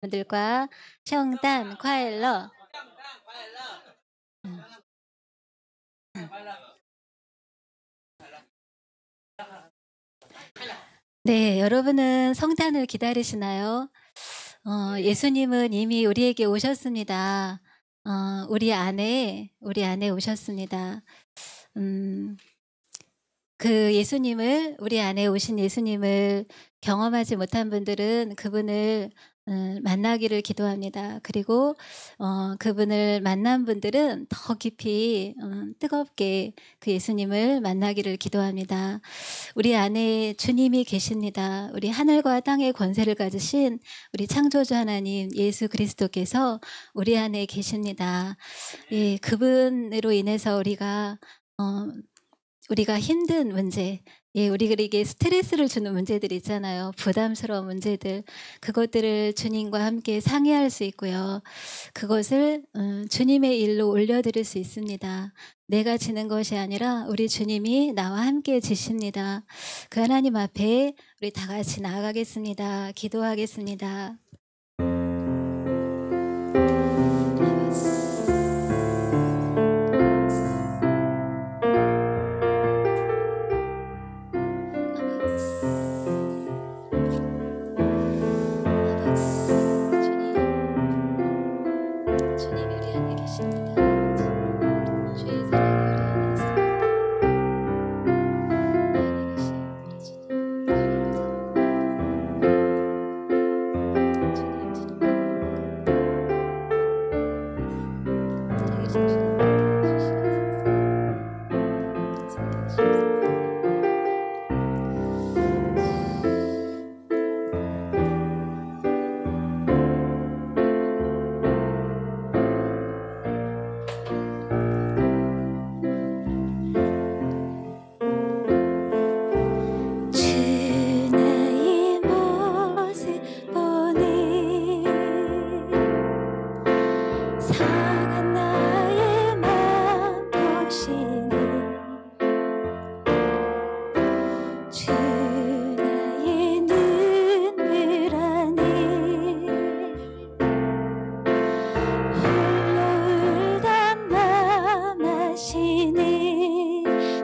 분들과 성탄快乐. 네, 여러분은 성탄을 기다리시나요? 예수님은 이미 우리에게 오셨습니다. 우리 안에 오셨습니다. 우리 안에 오신 예수님을 경험하지 못한 분들은 그분을 만나기를 기도합니다. 그리고 그분을 만난 분들은 더 깊이 뜨겁게 그 예수님을 만나기를 기도합니다. 우리 안에 주님이 계십니다. 우리 하늘과 땅의 권세를 가지신 우리 창조주 하나님 예수 그리스도께서 우리 안에 계십니다. 예, 그분으로 인해서 우리가 힘든 문제, 예, 우리에게 스트레스를 주는 문제들 있잖아요. 부담스러운 문제들, 그것들을 주님과 함께 상의할 수 있고요. 그것을 주님의 일로 올려드릴 수 있습니다. 내가 지는 것이 아니라 우리 주님이 나와 함께 지십니다. 그 하나님 앞에 우리 다 같이 나아가겠습니다. 기도하겠습니다.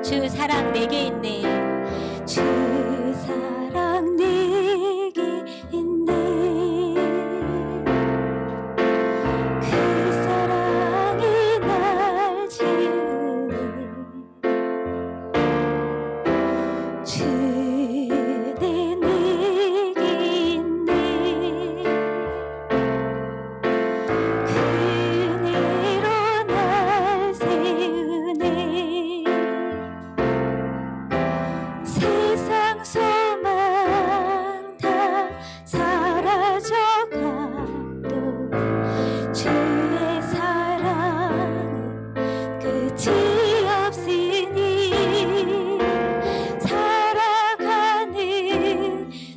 주 사랑 내게 있네. 주 사랑 내게 있네. 그 사랑이 날 지우네. 주내 내게 있네. 그네로 날 세우네. 세상 소망 다 사라져가도 주의 사랑은 끝이 없으니 살아가는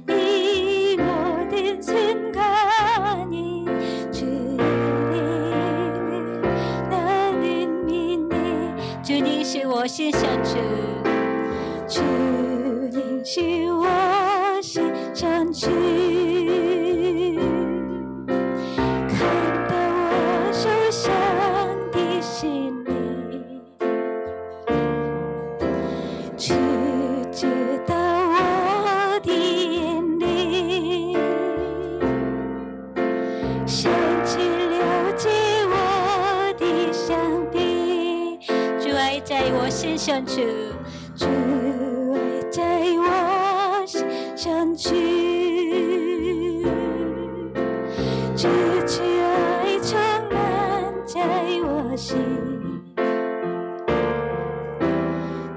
이 모든 순간이 주님을 나는 믿네. 주님是我心上主，主你是我心上主，看到我受伤的心里，主知道我的眼里，甚至了解我的伤悲。主爱在我心上主，主爱在我心上主，主慈爱充满在我心，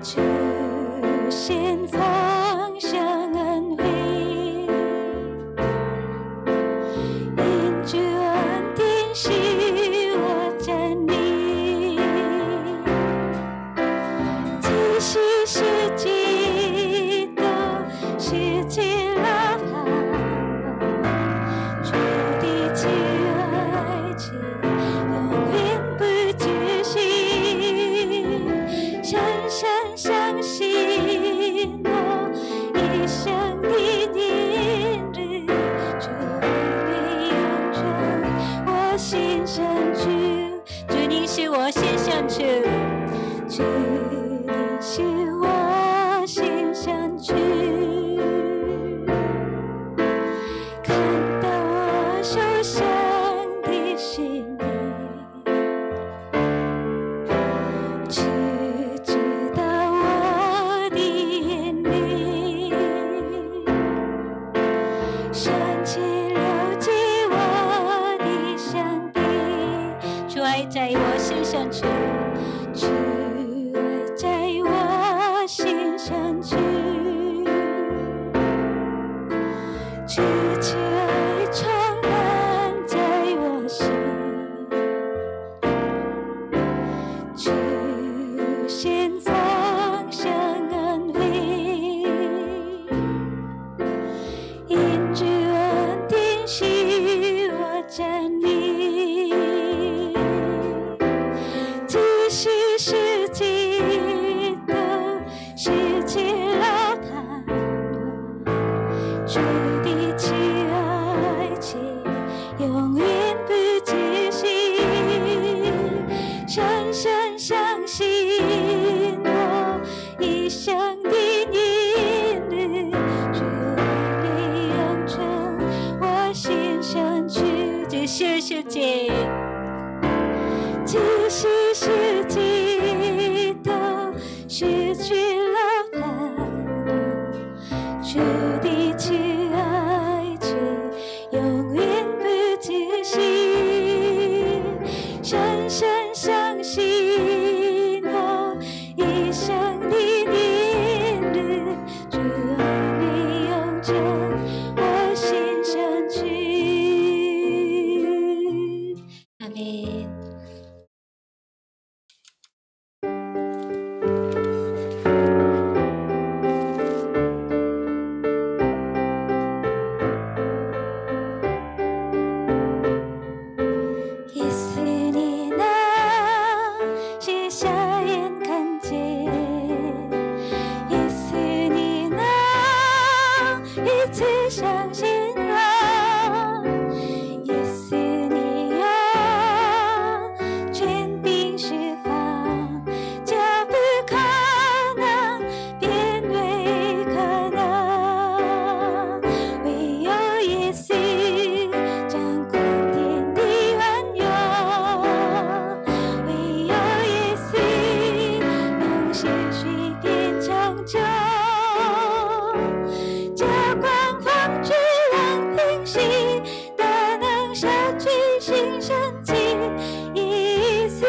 主先方向恩惠，因主恩典使我站立，即使世界都失去了盼望，主的慈爱是永远不止息。心深处，主你是我心深处，主你是我心深处，看到我受伤的心里，主知道我的眼里，深情流进我的心底，主爱在我心深处，主爱在我心深处，主慈爱充满在我心，主献上生恩惠，因主恩典使我站立，即使世界都失去了盼望，主的慈爱且永远不止息，深深相信我一生的引领，主爱你永存我心深处，这是世界，即使世界都失去了盼望，主的慈爱却永远不止息，深深相信我一生的引领，主爱你永存我心深处。阿们。耶稣你能是瞎眼看见，耶稣你能一次相信我，耶稣你有权柄释放，这不可能变为可能，唯有耶稣掌管天地万有，唯有耶稣能使水变长久，这光放巨浪平息，大能消去心生气，耶稣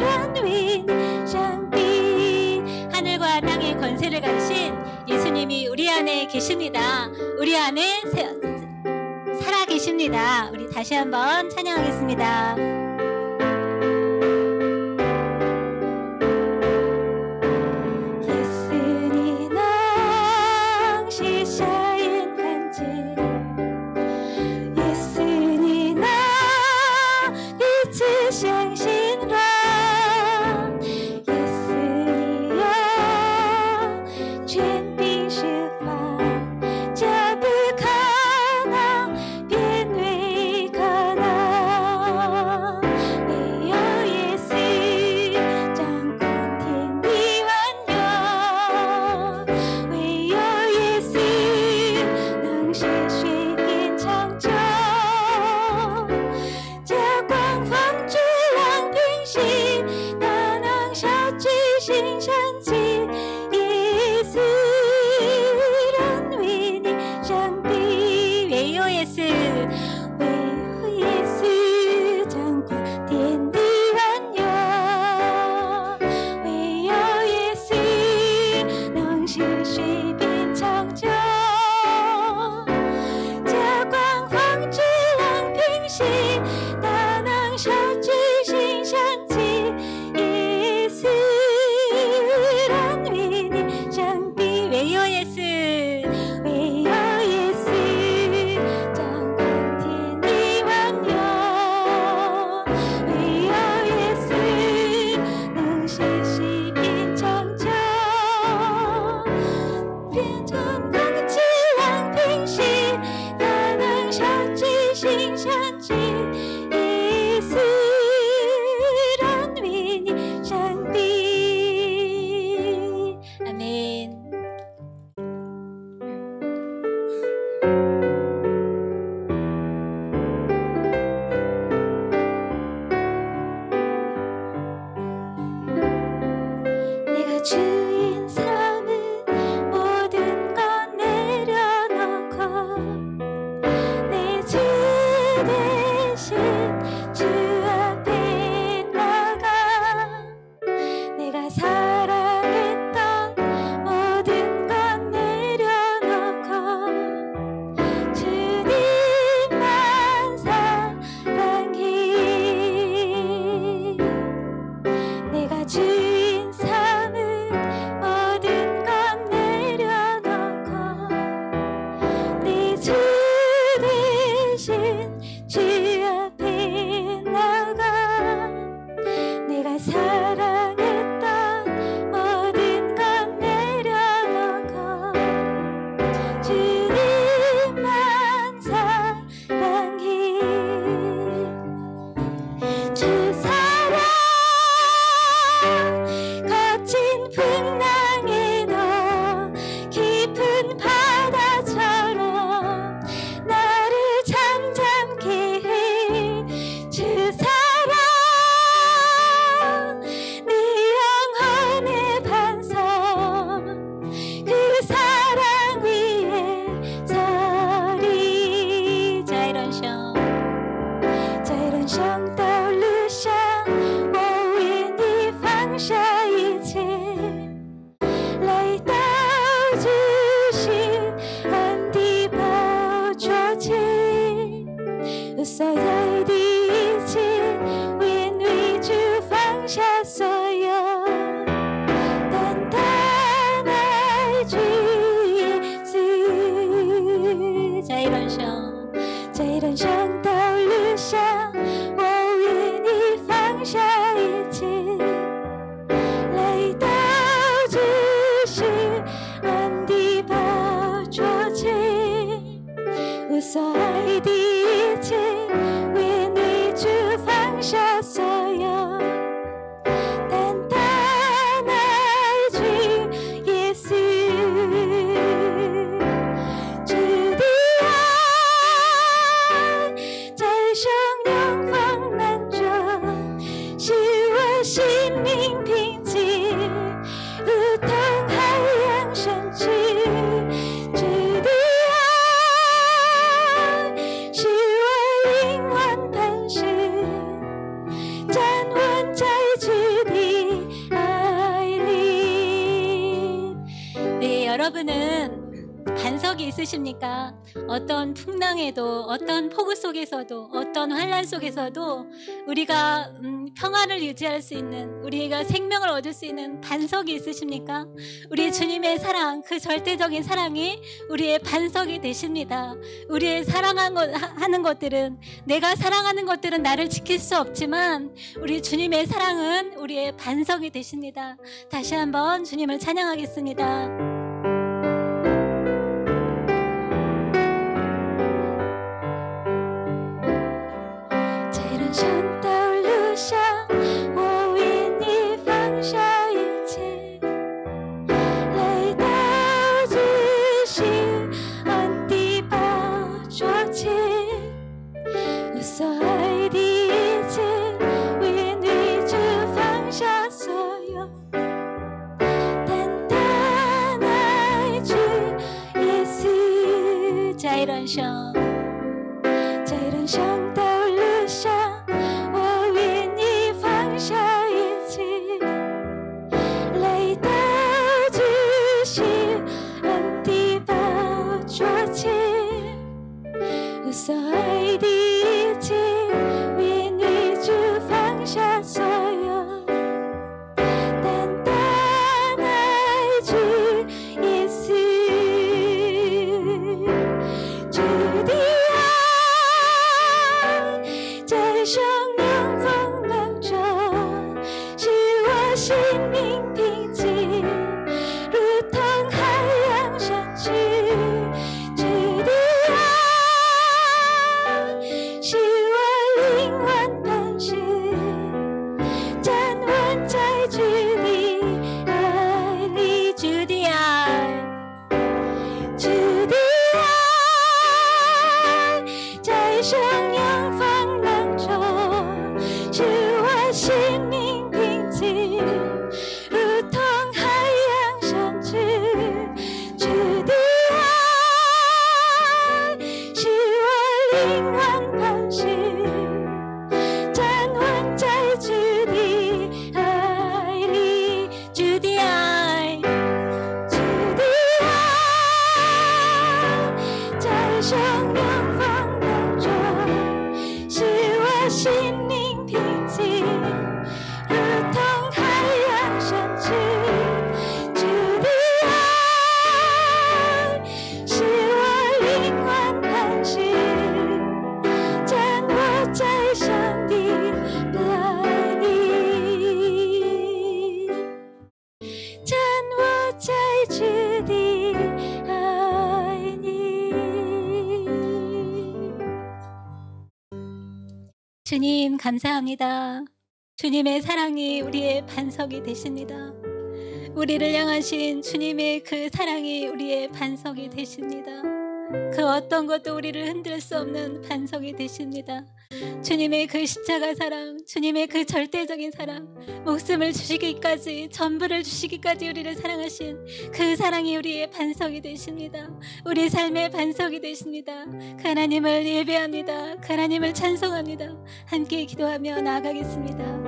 能为你上帝. 하늘과 땅의 권세를 가지신 예수님이 우리 안에 계십니다. 우리 안에 살아 계십니다. 우리 다시 한번 찬양하겠습니다. 예수你能是瞎眼看见，耶稣你能一次相信我，耶稣你有权柄释放，这不可能变为可能，唯有耶稣掌管天地万有，唯有耶稣能使水变长久，这光放巨浪平息，大能消去心生气，耶稣能为你上帝，唯有耶稣，唯有耶稣掌管天地万有，唯有耶稣能使水变长久，这光放巨浪平息，大能消去心生气，耶稣能为你上帝，唯有耶稣，唯有耶稣掌管天地 대신 주 앞에 나가 내가 사랑했던 모든 건 내려놓고 주님만 사랑해. 내가 주인 삼은 모든 건 내려놓고 내 주 대신 주 앞에 나가 내가 사랑했던 모든 건 내려놓고 주님만 사랑해. 주 사랑 거친 풍랑에도 깊은 바다처럼 나를 잠잠케 해. 주 사랑 내 영혼의 반석 그 사랑 위에 서리.在人生到路上我为你放下一切来到主是恩的宝座前我所有的一切愿为主放下所有单单爱主耶稣。在人生道路上我为你放下一切来到主是恩的宝座前我所爱的一切为你主放下所有单单爱主耶稣。主的爱在汹涌风浪中使我心灵平静如同海洋深处。主的爱使我灵魂磐石站稳在主的爱里。네, 여러분은 반석이 있으십니까? 어떤 풍랑에도 어떤 폭우 속에서도 어떤 환란 속에서도 우리가 평안을 유지할 수 있는 우리가 생명을 얻을 수 있는 반석이 있으십니까? 우리 주님의 사랑 그 절대적인 사랑이 우리의 반석이 되십니다. 우리의 사랑하는 것들은 내가 사랑하는 것들은 나를 지킬 수 없지만 우리 주님의 사랑은 우리의 반석이 되십니다. 다시 한번 주님을 찬양하겠습니다. 道路上我为你放下一切来到主是恩的宝座前我所爱的一切为你主放下所有单单爱主耶稣。在人生道路上我为你放下一切来到主是恩的宝座前我所爱的一切为你主放下所有单单爱主耶稣。主的在汹涌风浪中使我心灵平静如同海洋深处。主的爱使我灵魂磐石站稳在主的爱里。主的爱在汹涌风浪中使我心灵平静如同海洋深处。主的爱使我灵魂万磐石，站稳在主的爱里，主的爱，主的爱，在汹涌风浪中，使我心灵平静，如同海洋深处。主的爱，使我灵魂磐石，站我在上帝的爱里，站我在主的爱里。 주님 감사합니다. 주님의 사랑이 우리의 반석이 되십니다. 우리를 향하신 주님의 그 사랑이 우리의 반석이 되십니다. 그 어떤 것도 우리를 흔들 수 없는 반석이 되십니다. 주님의 그 십자가 사랑, 주님의 그 절대적인 사랑, 목숨을 주시기까지, 전부를 주시기까지 우리를 사랑하신 그 사랑이 우리의 반석이 되십니다. 우리 삶의 반석이 되십니다. 그 하나님을 예배합니다. 그 하나님을 찬송합니다. 함께 기도하며 나아가겠습니다.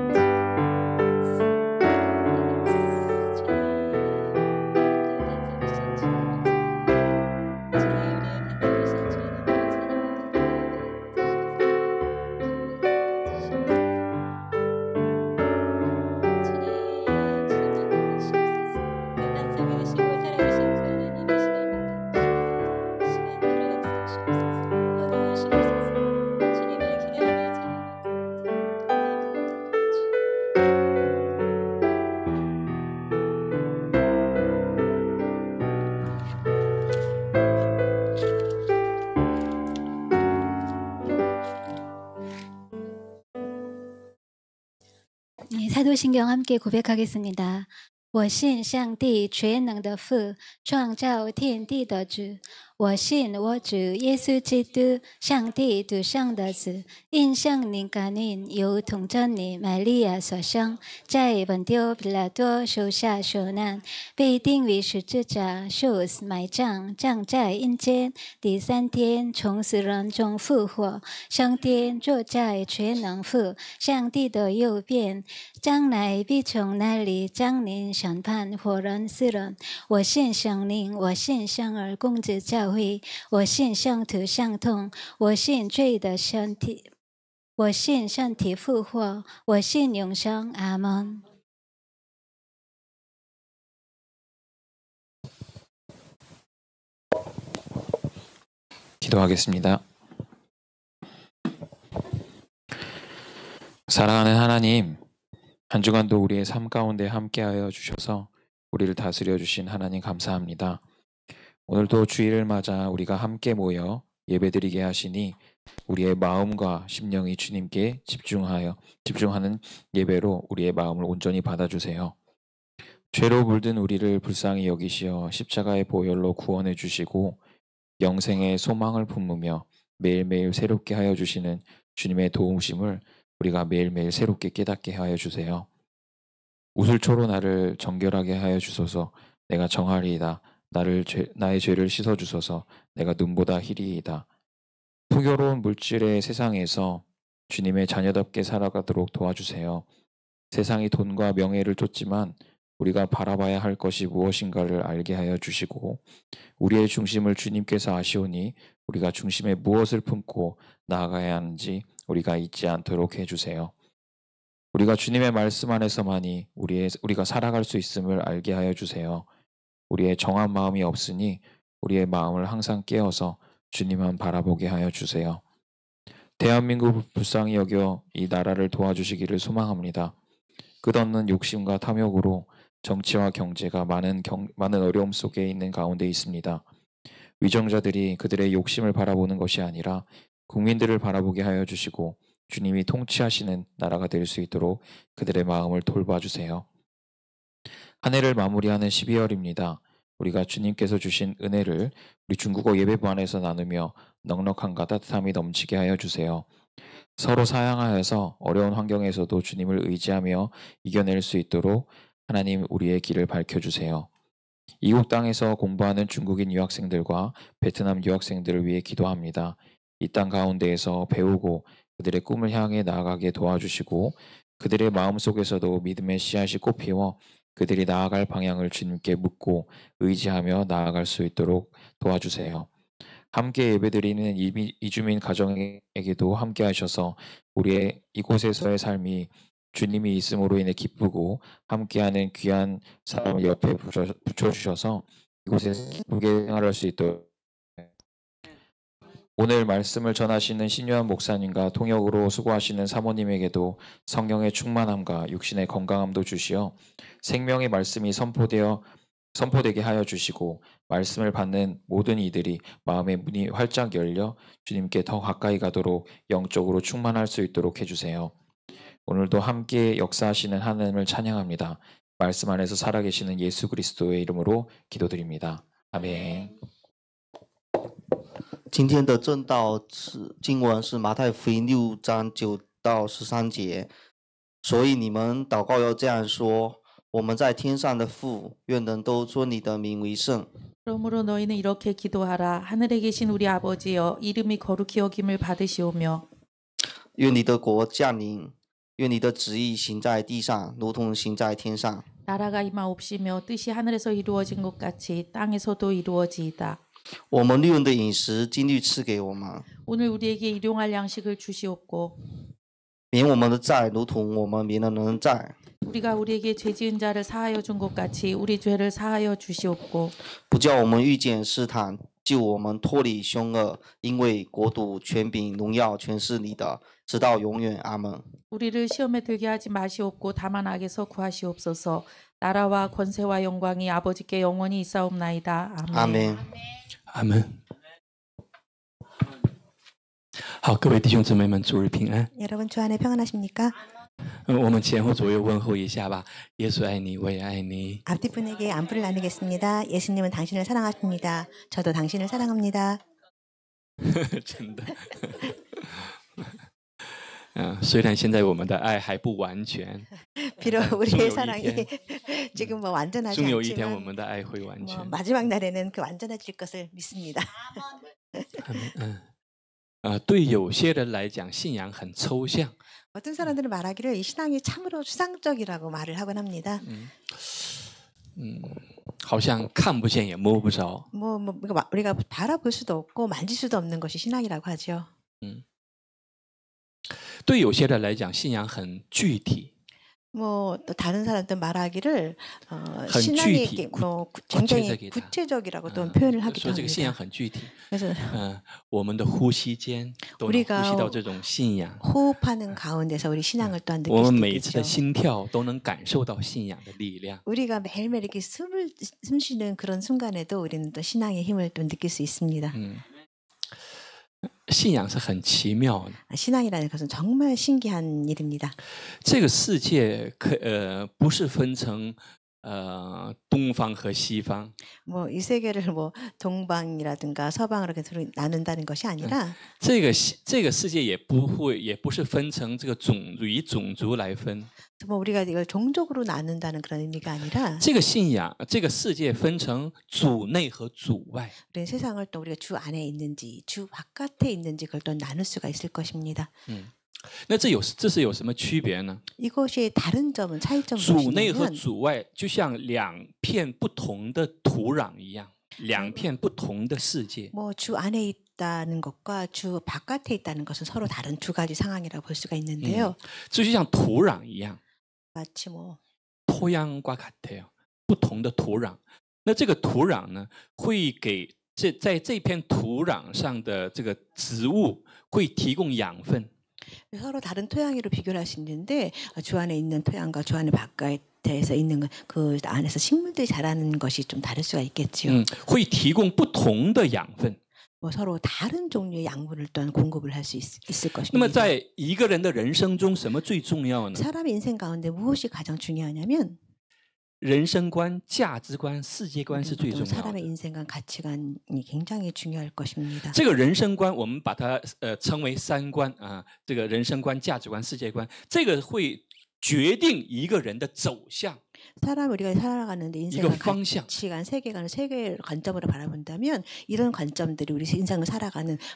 네, 사도신경 함께 고백하겠습니다. 我信上帝全能的父，创造天地的主。我信我主耶稣基督，上帝独生的子，因圣灵感应，由童贞女玛利亚所生，在本丢彼拉多手下受难，被钉于十字架，受死埋葬，葬在阴间，第三天从死人中复活，升天坐在全能父上帝的右边，将来必从那里降临审判活人死人。我信圣灵，我信圣而公之教会，我信圣徒相通，我信罪的身体，我信身体复活，我信永生。阿门。 기도하겠습니다. 사랑하는 하나님, 한 주간도 우리의 삶 가운데 함께하여 주셔서 우리를 다스려 주신 하나님 감사합니다. 오늘도 주일을 맞아 우리가 함께 모여 예배드리게 하시니 우리의 마음과 심령이 주님께 집중하는 예배로 우리의 마음을 온전히 받아주세요. 죄로 물든 우리를 불쌍히 여기시어 십자가의 보혈로 구원해 주시고 영생의 소망을 품으며 매일매일 새롭게 하여 주시는 주님의 도우심을 우리가 매일매일 새롭게 깨닫게 하여 주세요. 우슬초로 나를 정결하게 하여 주소서. 내가 정하리이다. 나의 죄를 씻어 주소서. 내가 눈보다 희리이다. 풍요로운 물질의 세상에서 주님의 자녀답게 살아가도록 도와주세요. 세상이 돈과 명예를 쫓지만 우리가 바라봐야 할 것이 무엇인가를 알게 하여 주시고 우리의 중심을 주님께서 아시오니 우리가 중심에 무엇을 품고 나아가야 하는지 우리가 잊지 않도록 해주세요. 우리가 주님의 말씀 안에서만이 우리가 살아갈 수 있음을 알게 하여 주세요. 우리의 정한 마음이 없으니 우리의 마음을 항상 깨어서 주님만 바라보게 하여 주세요. 대한민국 불쌍히 여겨 이 나라를 도와주시기를 소망합니다. 끝없는 욕심과 탐욕으로 정치와 경제가 많은 어려움 속에 있는 가운데 있습니다. 위정자들이 그들의 욕심을 바라보는 것이 아니라 국민들을 바라보게 하여 주시고 주님이 통치하시는 나라가 될 수 있도록 그들의 마음을 돌봐주세요. 한 해를 마무리하는 12월입니다. 우리가 주님께서 주신 은혜를 우리 중국어 예배부 안에서 나누며 넉넉함과 따뜻함이 넘치게 하여 주세요. 서로 사양하여서 어려운 환경에서도 주님을 의지하며 이겨낼 수 있도록 하나님 우리의 길을 밝혀주세요. 이국 땅에서 공부하는 중국인 유학생들과 베트남 유학생들을 위해 기도합니다. 이 땅 가운데에서 배우고 그들의 꿈을 향해 나아가게 도와주시고 그들의 마음속에서도 믿음의 씨앗이 꽃피워 그들이 나아갈 방향을 주님께 묻고 의지하며 나아갈 수 있도록 도와주세요. 함께 예배드리는 이주민 가정에게도 함께 하셔서 우리의 이곳에서의 삶이 주님이 있음으로 인해 기쁘고 함께하는 귀한 사람을 옆에 붙여주셔서 이곳에서 기쁘게 생활할 수 있도록 오늘 말씀을 전하시는 신유한 목사님과 통역으로 수고하시는 사모님에게도 성령의 충만함과 육신의 건강함도 주시어 생명의 말씀이 선포되게 하여 주시고 말씀을 받는 모든 이들이 마음의 문이 활짝 열려 주님께 더 가까이 가도록 영적으로 충만할 수 있도록 해주세요. 오늘도 함께 역사하시는 하나님을 찬양합니다. 말씀 안에서 살아계시는 예수 그리스도의 이름으로 기도드립니다. 아멘. 今天的正道经文是马太福音6章9到13节，所以你们祷告要这样说：我们在天上的父，愿人都尊你的名为圣。 그러므로 너희는 이렇게 기도하라. 하늘에 계신 우리 아버지여, 이름이 거룩히 여김을 받으시오며 愿你的国降临，愿你的旨意行在地上，如同行在天上。 나라가 임하옵시며 뜻이 하늘에서 이루어진 것 같이 땅에서도 이루어지이다. 我们日用的饮食今日赐给我们， 오늘 우리에게 일용할 양식을 주시옵고 免我们的债，如同我们免了人的债。 우리가 우리에게 죄 지은 자를 사하여 준 것 같이 우리 죄를 사하여 주시옵고 不叫我们遇见试探，救我们脱离凶恶，因为国度、权柄、荣耀全是你的，直到永远。阿门。 우리를 시험에 들게 하지 마시옵고 다만 악에서 구하시옵소서. 나라와 권세와 영광이 아버지께 영원히 있사옵나이다. 아멘. 阿门。阿门。好，各位弟兄姊妹们，主日平安。 여러분 주 안에 평안하십니까? 我们前后左右问候一下吧。耶稣爱你，我也爱你。 앞뒤 분에게 안부를 나누겠습니다. 예수님은 당신을 사랑하십니다. 저도 당신을 사랑합니다. 真的。虽然现在我们的爱还不完全， 비록 우리의 사랑이 지금 뭐 완전하지 终有一天我 않지만 们的爱会完全。 마지막 날에는 그 완전해질 것을 믿습니다. 对有些人来讲，信仰很抽象。 어떤 사람들은 말하기를 이 신앙이 참으로 추상적이라고 말을 하곤 합니다. 好像看不见也摸不着。 우리가 바라볼 수도 없고 만질 수도 없는 것이 신앙이라고 하죠. 对有些人来讲，信仰很具体。 또 다른 사람들 말하기를 很 신앙이 具体, 굉장히 구체적이다. 구체적이라고 또 표현을 하기도 说这个信仰 합니다. 很具体。 그래서 我们的呼吸间都能呼吸到这种信仰。 호흡하는 가운데서 우리 신앙을 또한 我 느낄 们 수 每一次的 있겠죠. 心跳都能感受到信仰的力量。 우리가 매일매일 이렇게 숨 쉬는 그런 순간에도 우리는 또 신앙의 힘을 또 느낄 수 있습니다. 信仰是很奇妙的。 신앙이라는 것은 정말 신기한 일입니다. 这个世界不是分成东方和西方。 이 세계를 동방이라든가 서방으로 이렇게 나눈다는 것이 아니라 这个世界也不是分成这个以种族来分。 우리가 이걸 종족으로 나눈다는 그런 의미가 아니라 这个信仰，这个世界分成主内和主外。 우리는 세상을 또 우리가 주 안에 있는지 주 바깥에 있는지 그걸 또 나눌 수가 있을 것입니다. 那这是有什么区别呢？ 이것이 다른 점은 차이점은 主内和 무엇이냐면 主外就像两片不同的土壤一样，两片不同的世界。 주 안에 있다는 것과 주 바깥에 있다는 것은 서로 다른 두 가지 상황이라고 볼 수가 있는데요. 这就像土壤一样， 마치 토양과 같아요. 不同的土壤。那这个土壤呢，会给在这片土壤上的这个植物会提供养分。 서로 다른 토양으로 비교를 할 수 있는데 주 안에 있는 토양과 주 안에 바깥에서 있는 그 안에서 식물들이 자라는 것이 좀 다를 수가 있겠죠. 会提供不同的养分。 서로 다른 종류의 양분을 또한 공급을 할 수 있을 那么 것입니다. 在一个人的人生中，什么最重要呢？ 사람의 인생 가운데 무엇이 가장 중요하냐면 人生观、价值观、世界观是最重要 사람의 的。 인생과 가치관이 굉장히 중요할 것입니다. 这个人生观，我们把它称为三观啊。这个人生观、价值观、世界观，这个会决定一个人的走向。 사람 우리가 살아가는데 인생을 방향. 가치관, 세계관을 세 개의 관점으로 바라본다면 이런 관점들이 우리 인생을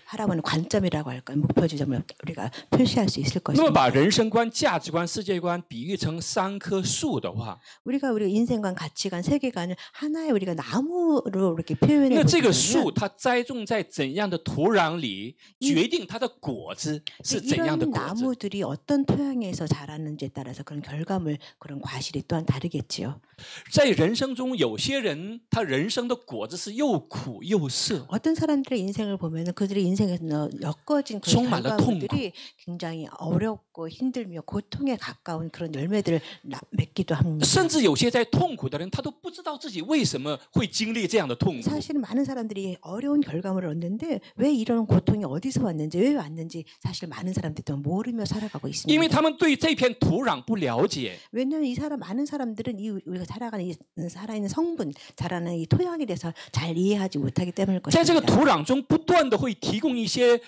바라보는 관점이라고 할까요? 목표 지점을 우리가 표시할 수 있을 那么把 것입니다. 人生观、价值观、世界观比喻成3棵树的话， 우리가 우리 인생관, 가치관, 세계관을 하나의 우리가 나무로 이렇게 표현해 那这个 보면 树它栽种在怎样的土壤里，决定它的果子是怎样的 이런 果子。 나무들이 어떤 토양에서 자라는지에 따라서 그런 결과물, 그런 과실이 또한 다르겠지요. 在人生中，有些人他人生的果子是又苦又涩， 어떤 사람들의 인생을 보면은 그들의 인생에서 엮어진 그런 정말로 결과물들이 굉장히 어렵고 힘들며 고통에 가까운 그런 열매들을 맺기도 합니다. 甚至有些在痛苦的人，他都不知道自己为什么会经历这样的痛苦。 사실은 많은 사람들이 어려운 결과물을 얻는데 왜 이런 고통이 어디서 왔는지 왜 왔는지 사실 많은 사람들이 또 모르며 살아가고 因为 있습니다. 他们对这片土壤不了解， 왜냐하면 많은 사람들은 우리가 살아가는 이 살아있는 성분, 자라는 이 토양에 대해서 잘 이해하지 못하기 때문일 在这个 것입니다. 土壤中不断的会提供一些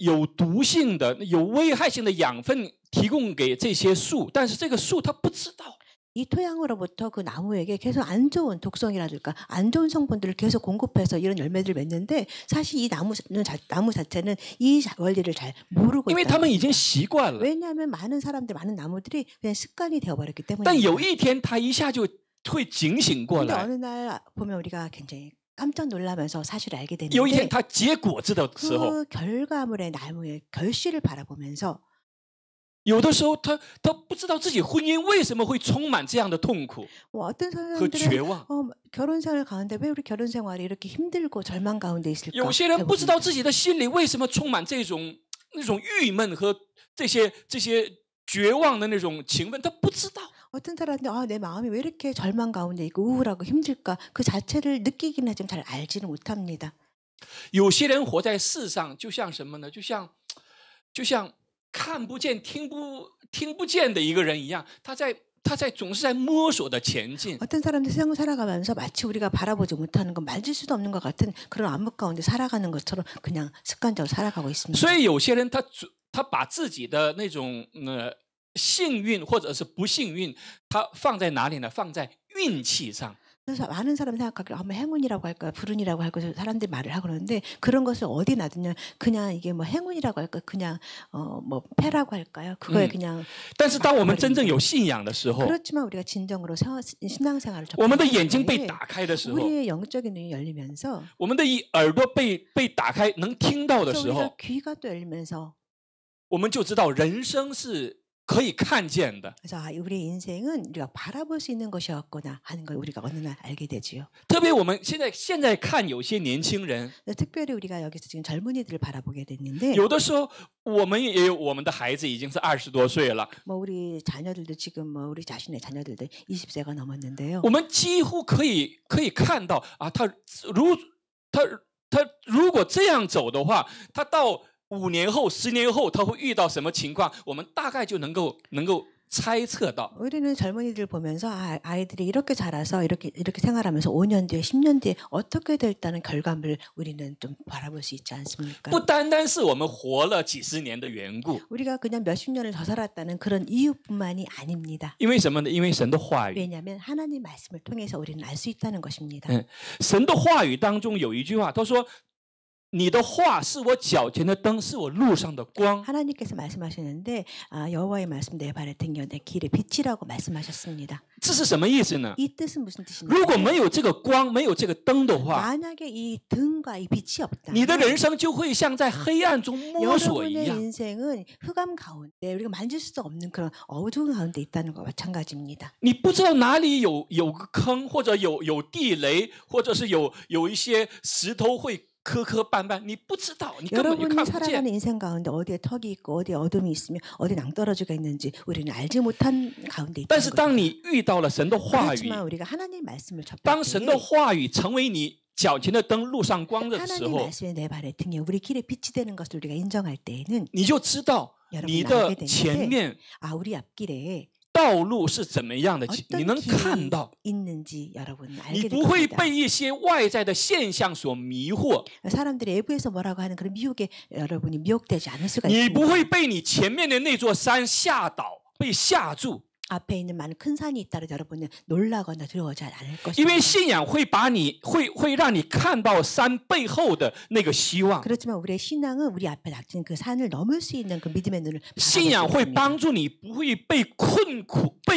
有毒性的、有危害性的养分，提供给这些树，但是这个树它不知道。 이 토양으로부터 그 나무에게 계속 안 좋은 독성이라든가 안 좋은 성분들을 계속 공급해서 이런 열매들을 맺는데 사실 이 나무 자체는 이 원리를 잘 모르고 因为他们 있다. 已经习惯了， 왜냐하면 많은 나무들이 그냥 습관이 되어버렸기 但 때문입니다. 有一天他一下就会警醒过 근데 来， 어느 날 보면 우리가 굉장히 깜짝 놀라면서 사실을 알게 有一天 되는데 他结果子的时候， 그 결과물의 나무의 결실을 바라보면서 有的时候他不知道自己婚姻为什么会充满这样的痛苦 어떤 和 사람들은 绝望， 결혼 생활 가운데 왜 우리 결혼 생활이 이렇게 힘들고 절망 가운데 있을까? 有些人不知道自己的心里为什么充满这种那种郁闷和这些绝望的那种情分，他不知道。 어떤 사람들은 내 마음이 왜 이렇게 절망 가운데 있고 우울하고 힘들까? 그 자체를 느끼긴 하지만 잘 알지는 못합니다. 有些人活在世上，就像什么呢？就像看不见、听不见的一个人一样，他总是在摸索的前进。 어떤 사람들 세상을 살아가면서 마치 우리가 바라보지 못하는 건 만질 수도 없는 것 같은 그런 암흑 가운데 살아가는 것처럼 그냥 습관적으로 살아가고 있습니다. 所以有些人他把自己的那种幸运或者是不幸运，他放在哪里呢？放在运气上。 그래서 많은 사람이 생각하기로 행운이라고 할까 불운이라고 할까 사람들이 말을 하고 그러는데 그런 것을 어디 놔두냐 그냥 이게 뭐 행운이라고 할까 그냥 뭐 패라고 할까요? 그거에 그냥 但是当我们真正有信仰的时候， 그렇지만 우리가 진정으로 신앙생활을 我们的眼睛 접할 被 때 打开的时候， 우리의 영적인 눈이 열리면서 我们的耳朵被打开，能听到的 또 时 우리가 候， 귀가 또 열리면서 我们就知道人生是可以看见的。 그래서 우리의 인생은 우리가 바라볼 수 있는 것이었구나 하는 걸 우리가 어느 날 알게 되지요. 特别我们现在看有些年轻人， 특별히 우리가 여기서 지금 젊은이들을 바라보게 됐는데 有的时候我们也有我们的孩子已经是20多岁了， 뭐 우리 자녀들도 지금 뭐 우리 자신의 자녀들도 20세가 넘었는데요. 我们几乎可以看到啊，他如果这样走的话，他到5年后、10年后他会遇到什么情况，我们大概就能够猜测到。 우리는 젊은이들 보면서 아이들이 이렇게 자라서 이렇게 생활하면서 5년 뒤에 10년 뒤에 어떻게 될다는 결과물을 우리는 좀 바라볼 수 있지 않습니까? 不单单是我们活了几十年的缘故， 우리가 그냥 몇십 년을 더 살았다는 그런 이유뿐만이 아닙니다. 因为什么呢？因为神的话语， 왜냐하면 하나님 말씀을 통해서 우리는 알 수 있다는 것입니다. 神的话语当中有一句话，他说：“你的话是我脚前的灯，是我路上的光。” 하나님께서 말씀하시는데 여호와의 말씀 내 발에 등여 내 길에 빛이라고 말씀하셨습니다. 这是什么意思呢？ 이 뜻은 무슨 뜻입니까? 如果没有这个光，没有这个灯的话， 만약에 이 등과 이 빛이 없다. 你的人生就会像在黑暗中摸索一 여러분의 样。 인생은 흑암 가운데 우리가 만질 수 없는 그런 어두운 가운데 있다는 것과 마찬가지입니다. 你不知道哪里有个坑，或者有地雷，或者是有一些石头会磕磕绊绊，你不知道，你根本就 여러분이 看不 살아가는 见。 인생 가운데 어디에 턱이 있고 어디에 어둠이 있으며 어디에 낭떠러지가 있는지 우리는 알지 못한 가운데 但 있다는 是当 거죠. 你遇到了神的话语， 그렇지만 우리가 하나님 말씀을 접할 当神的 때 话语成为你脚前的灯，路上光的时 하나님 候， 말씀이 내 발에 등에 우리 길에 빛이 되는 것을 우리가 인정할 때에는 你就知道 여러분 你 알게 的前 되는데 面 우리 앞길에 道路是怎么样的，你 어떤 能 길이 看到。 있는지 여러분 你 알게 될 不会 겁니다. 被一些外在的现象所迷惑， 사람들이 외부에서 뭐라고 하는 그런 미혹에 여러분이 미혹되지 않을 수가 你不 있습니다. 会被你前面的那座山吓倒，被吓住。 앞에 있는 많은 큰 산이 있다고 여러분은 놀라거나 두려워하지 않을 因为 것입니다. 信仰会把你会让你看到山背后的那个希望， 그렇지만 우리의 신앙은 우리 앞에 닥친 그 산을 넘을 수 있는 그 믿음의 눈을 信仰 바라볼 수 会 있습니다. 帮助你不会被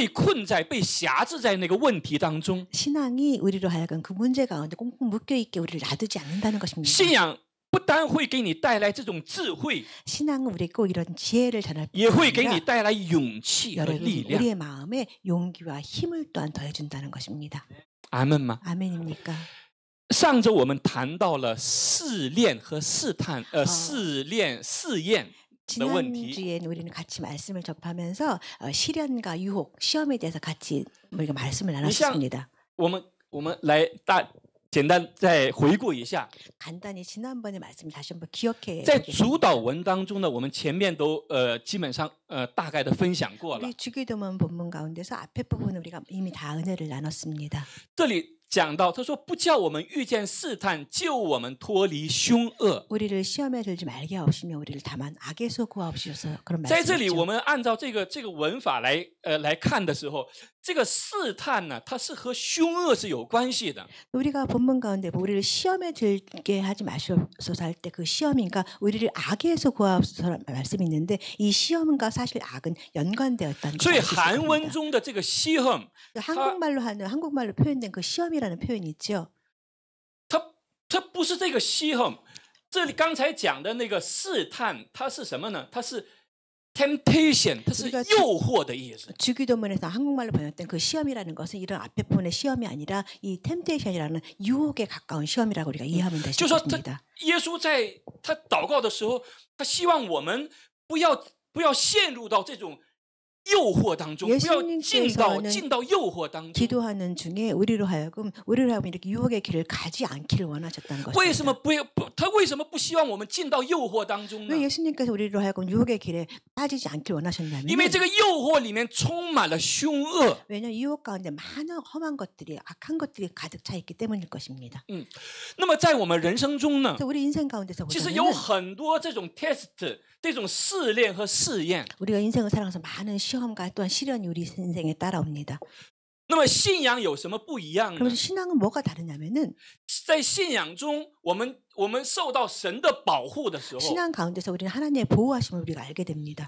困在被辖制在那个问题当中。 신앙이 우리로 하여금 그 문제 가운데 꽁꽁 묶여 있게 우리를 놔두지 않는다는 것입니다. 信仰不单会给你带来这种智慧， 신앙은 우리에게 꼭 이런 지혜를 전할 也 뿐 会给你 아니라 带来勇气和 여러분 力量。 우리의 마음에 용기와 힘을 또한 더해준다는 것입니다. 阿门吗？ 아멘입니까? 上周我们谈到了试炼和试探，试验的问题。 지난주엔 우리는 같이 말씀을 접하면서 시련과 유혹, 시험에 대해서 같이 우리가 말씀을 나눴습니다. 我们来简单再回顾一下， 간단히 지난번의 말씀을 다시 한번 기억해 在 보겠습니다. 主导文当中呢，我们前面都基本上大概的分享过了。 우리 주기도문 본문 가운데서 앞에 부분은 우리가 이미 다 은혜를 나눴습니다. 这里讲到，他说不叫我们遇见试探，救我们脱离凶恶。 우리를 시험에 들지 말게 하옵시며 우리를 다만 악에서 구하옵소서. 그런 在这里，我 말씀이죠. 们按照这个文法来看的时候，这个试探呢，它是和凶恶是有关系的。 우리가 본문 가운데 우리를 시험에 들게 하지 마시옵소서 할 때 그 시험인가 우리를 악에서 구하옵소서라는 말씀이 있는데 이 시험과 사실 악은 연관되었다는 所以 것을 韩文 겁니다. 中的这个시험， 한국말로 표현된 그 시험이라는 표현이 있죠. 它不是这个시험。这里刚才讲的那个试探，它是什么呢？它是 temptation， 它是 우리가 诱惑的意思。 주기도문에서 한국말로 번역된 그 시험이라는 것은 이런 앞에 부분의 시험이 아니라 이 템테이션이라는 유혹에 가까운 시험이라고 우리가 이해하면 되실 就说他 것입니다. 耶稣在他祷告的时候，他希望我们不要陷入到这种诱惑当中，不要进到诱惑当中。 기도하는 중에 우리로 하여금 이렇게 유혹의 길을 가지 않기를 원하셨다는 为什么 것입니다. 他为什么不希望我们进到诱惑当中呢？ 왜 예수님께서 우리로 하여금 유혹의 길에 빠지지 않길 원하셨냐면 因为这个诱惑里面充满了凶恶。 왜냐하면 유혹 가운데 많은 험한 것들이 악한 것들이 가득 차 있기 때문일 것입니다. 那么在我们人生中呢， 그래서 우리 인생 가운데서 其实有 보자면 很多这种 test， 这种试炼和试验。 우리가 인생을 살아가면서 많은 시험과 또한 시련이 우리 인생에 따라옵니다. 那么信仰有什么不一样呢？ 그러면서 신앙은 뭐가 다르냐면은 在信仰中，我们受到神的保护的时候， 신앙 가운데서 우리는 하나님의 보호하심을 우리가 알게 됩니다.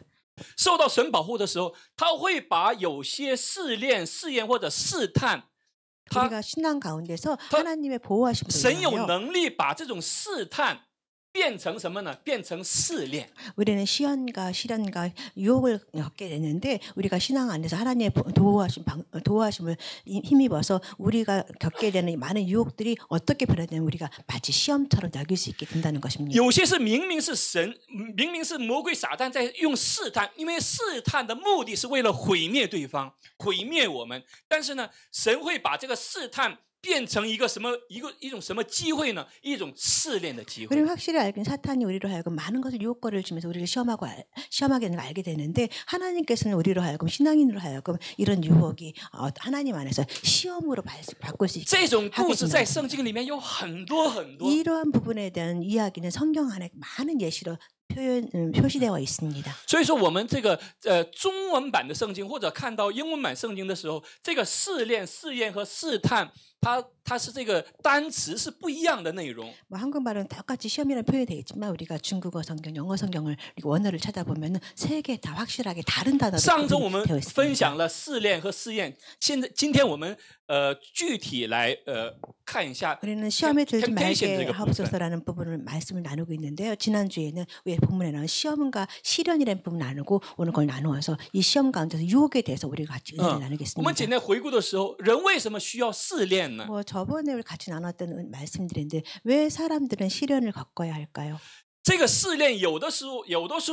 受到神保护的时候，他会把有些试炼、试验或者试探， 우리가 신앙 가운데서 하나님의 보호하심을 神有 위하여 能力把这种试探变成什么呢？变成试炼。 우리는 시련과 유혹을 겪게 되는데 우리가 신앙 안에서 하나님의 도우하심을 힘입어서 우리가 겪게 되는 많은 유혹들이 어떻게 변화되면 우리가 마치 시험처럼 여길 수 있게 된다는 것입니다. 有些是明明是魔鬼撒旦在用试探，因为试探的目的是为了毁灭对方、毁灭我们。但是呢，神会把这个试探变成一种什么机会呢？一种试炼的机会。 우리는 확실히 알긴 사탄이 우리로 하여금 많은 것을 유혹거리를 주면서 우리를 시험하게 하는 걸 알게 되는데 하나님께서는 우리로 하여금 신앙인으로 하여금 이런 유혹이 하나님 안에서 시험으로 바꿀 수 있게 这种故事在 하겠습니다. 圣经里面有很多很多。 이러한 부분에 대한 이야기는 성경 안에 많은 예시로 표시되어 있습니다. 所以说，我们这个中文版的圣经或者看到英文版圣经的时候，这个试炼、试验和试探，它是这个单词是不一样的内容。 뭐 한국말은 똑같이 시험이라는 표현이 되겠지만 우리가 중국어 성경, 영어 성경을 원어를 찾아보면 세 개 다 확실하게 다른 단어로 上周我们 되어 分 있습니다. 享了试炼和试验，今天我们具体来看一下 우리는 시험에 들지 temptation 말게 这个部分。 하옵소서라는 부분을 말씀을 나누고 있는데요. 지난주에는 왜 본문에 나온 시험과 시련이라는 부분을 나누고 오늘 그걸 나누어서 이 시험 가운데서 유혹에 대해서 우리가 같이 은혜를 我们 나누겠습니다. 简单回顾的时候，人为什么需要试炼呢？ 뭐 저번에 우리 같이 나눴던 말씀들인데 왜 사람들은 시련을 겪어야 할까요? 这个试炼有的时候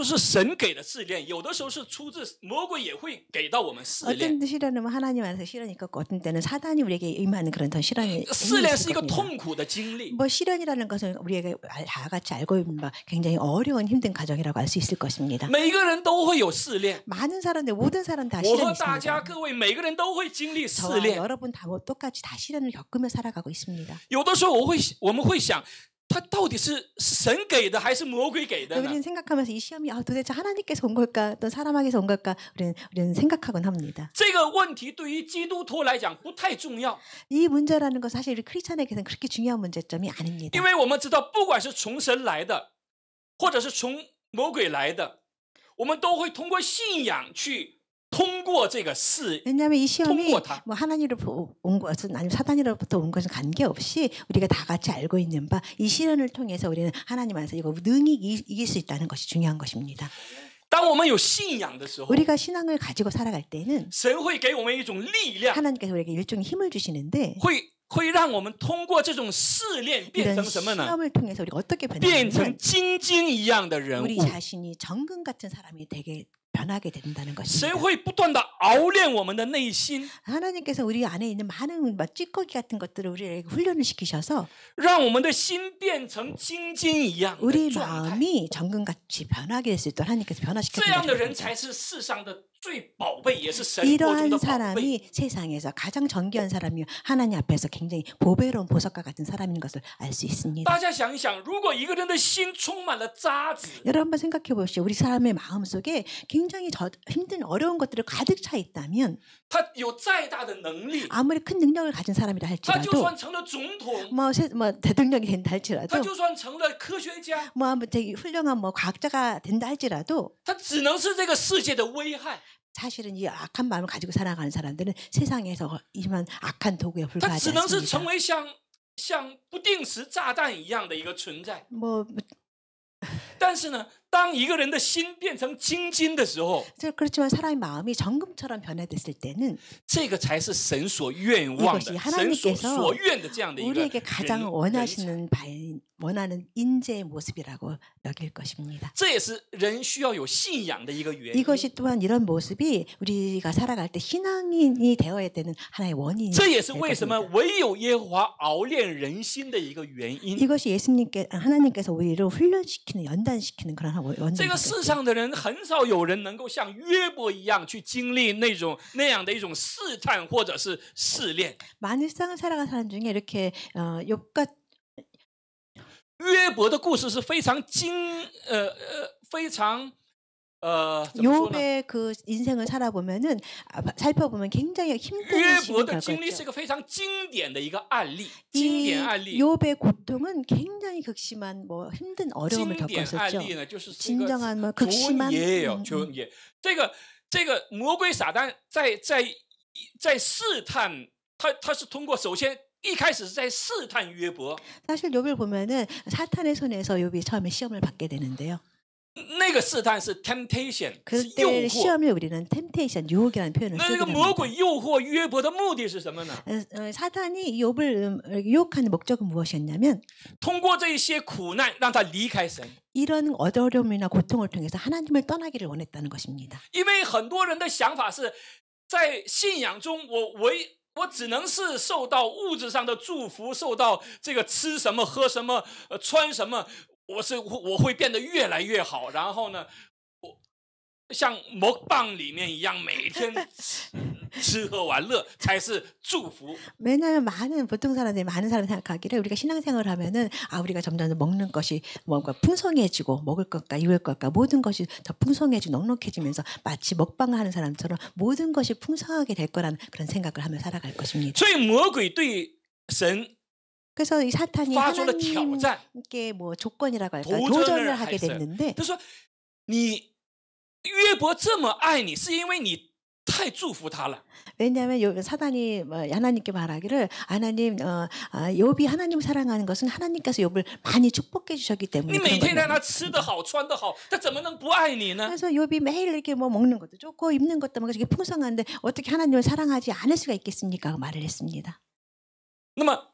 是神给的试炼，有的时候是出自魔鬼也会给到我们试炼。 어떤 시련은 하나님 안에서 시련이 있고 어떤 때는 사단이 우리에게 임하는 그런 시련이 试炼是一 있을 个 겁니다. 痛苦的经历。 뭐 시련이라는 것은 우리에게 다 같이 알고 있는 굉장히 어려운 힘든 과정이라고 알 수 있을 것입니다. 每个人都会有试炼， 많은 사람들 모든 사람 다 我 시련이 和大家 있습니다. 各位每个人都会经历试 저와 炼。 여러분 다 똑같이 다 시련을 겪으며 살아가고 있습니다. 有的时候我们会想，他到底是神给的还是魔鬼给的呢？ 우리는 생각하면서 이 시험이 도대체 하나님께서 온 걸까 또 사람에게서 온 걸까 우리는 생각하곤 합니다. 这个问题对于基督徒来讲不太重要， 이 문제라는 것은 사실 우리 크리스찬에게는 그렇게 중요한 문제점이 아닙니다. 因为我们知道，不管是从神来的，或者是从魔鬼来的，我们都会通过信仰去通过这个试。 왜냐하면 이 시험이 통과다. 뭐 하나님으로부터 온 것은 아니면 사단으로부터 온 것은 관계없이 우리가 다 같이 알고 있는 바 이 시련을 통해서 우리는 하나님 안에서 이거 능히 이길 수 있다는 것이 중요한 것입니다. 当我们有信仰的时候， 우리가 신앙을 가지고 살아갈 때는 神会给我们一种力量， 하나님께서 우리에게 일종의 힘을 주시는데 会让我们通过这种试炼变 이런 成什么呢？ 시험을 통해서 우리가 어떻게 变成 변하냐면 精金一样的人 우리 物。 자신이 정금 같은 사람이 되게 변하게 된다는 神 것입니다. 会不断的熬炼我们的内心， 하나님께서 우리 안에 있는 많은 찌꺼기 같은 것들을 우리에게 훈련을 시키셔서 让我们的心变成精金一样的 우리 状态。 마음이 정금같이 변하게 될 수 있도록 하나님께서 这 변화시켜주는 样的人 것입니다. 才是世上的最宝贝，也是神国中 이러한 的宝贝。 사람이 세상에서 가장 정귀한 사람이요 하나님 앞에서 굉장히 보배로운 보석과 같은 사람인 것을 알 수 있습니다. 大家想一想，如果一个人的心充满了渣子， 여러분 한번 생각해 보십시오. 우리 사람의 마음 속에 굉장히 힘든 어려운 것들이 가득 차 있다면 他有再大的能力， 아무리 큰 능력을 가진 사람이라 他就 할지라도 算成了总统， 뭐 대통령이 된다 他 할지라도 就算成了科学家， 뭐 되게 훌륭한 뭐 과학자가 된다 할지라도 他只能是这个世界的危害， 사실은 이 악한 마음을 가지고 살아가는 사람들은 세상에서 이만 악한 도구에 他 불과하지 只能是 않습니다. 成为像不定时炸弹一样的一个存在。 뭐 但是呢，当一个人的心变成精金的时候， 그렇지만 사람의 마음이 정금처럼 변화됐을 때는 这个才是神所愿望的， 이것이 神所 하나님께서 所愿的这样的一个 우리에게 가장 人才。 원하시는 바인 원하는 인재의 모습이라고 여길 것입니다. 这也是人需要有信仰的一个原因。 이것이 또한 이런 모습이 우리가 살아갈 때 신앙인이 되어야 되는 하나의 원인이 这也是 될 为什么 것입니다. 唯有耶和华熬炼人心的一个原因。 이것이 하나님께서 우리를 훈련시키는 연단시키는 그런 원인입니다. 这个世上的人很少有人能够像约伯一样去经历那样的一种试探或者是试炼。 많은 세상을 살아간 사람 중에 이렇게 욥과 约伯的故事是非常非常怎么说呢？ 욥의 그 인생을 살아보면은 살펴보면 굉장히 힘든 约 시기 伯的经历是 겪었죠. 个非常经典的一个案例，经 이 典案例。 욥의 고통은 굉장히 극심한 뭐 힘든 어려움을 经典案 겪었었죠. 例呢，就是这个 진정한 뭐 극심한 主也有主也，这个魔鬼撒旦在试探他是通过首先一开始是在试探约伯， 사실 욥을 보면은 사탄의 손에서 욥이 처음에 시험을 받게 되는데요. 那个试探是 temptation， 是 그때 诱惑。 시험을 우리는 temptation, 유혹이라는 표현을 那 쓰게 个魔 됩니다. 鬼诱惑约伯的目的是什么呢？ 사탄이 욥을 유혹하는 목적은 무엇이었냐면 通过这些苦难让他离开神。 이런 어려움이나 고통을 통해서 하나님을 떠나기를 원했다는 것입니다. 因为很多人的想法是在信仰中，我只能是受到物质上的祝福，受到这个吃什么喝什么穿什么，我会变得越来越好。然后呢，我像魔棒里面一样，每天吃喝玩乐才是祝福。 왜냐하면 보통 사람들이 많은 사람이 생각하기를 우리가 신앙생활을 하면은 우리가 점점 먹는 것이 뭔가 풍성해지고 먹을 것과 입을 것과 모든 것이 더 풍성해지고 넉넉해지면서 마치 먹방하는 사람처럼 모든 것이 풍성하게 될 거라는 그런 생각을 하며 살아갈 것입니다. 所以魔鬼对神 그래서 이 사탄이 发出了挑战， 하나님께 뭐 조건이라고 할까 도전을 도전을 하게 했어요. 됐는데 他说：“你约伯这么爱你，是因为你太祝福他了。 왜냐하면 사단이 하나님께 말하기를 하나님 욥이 하나님을 사랑하는 것은 하나님께서 욥을 많이 축복해 주셨기 你 때문에 每 그런 天让 거예요. 他吃得好、穿得好，他怎么能不爱你呢？ 그래서 욥이 매일 이렇게 뭐 먹는 것도 좋고 입는 것도 뭐 이렇게 풍성한데 어떻게 하나님을 사랑하지 않을 수가 있겠습니까? 말을 했습니다. 那么，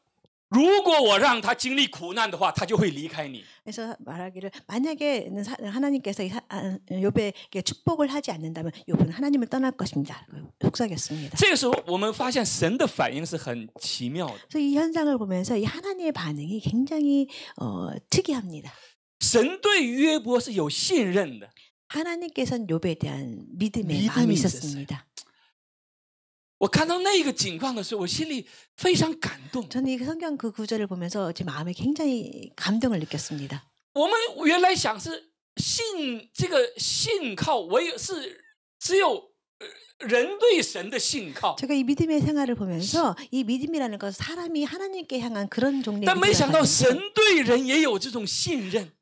如果我让他经历苦难的话，他就会离开你。 그래서 말하기를 만약에 하나님께서 욥에게 축복을 하지 않는다면 욥은 하나님을 떠날 것입니다. 속삭였습니다. 这个时候，我们发现神的反应是很奇妙的。 그래서 이 현상을 보면서 이 하나님의 반응이 굉장히 특이합니다. 神对约伯是有信任的。 하나님께서는 욥에 대한 믿음의 믿음이 마음이 있었습니다. 我看到那个景况的时候，我心里非常感动。 저는 이 성경 그 구절을 보면서 제 마음에 굉장히 감동을 느꼈습니다. 我们原来想是这个信靠，我也是只有人对神的信靠， 제가 이 믿음의 생활을 보면서 이 믿음이라는 것은 사람이 하나님께 향한 그런 종류의 但没想到 믿음이라고 神对人也有这种信任，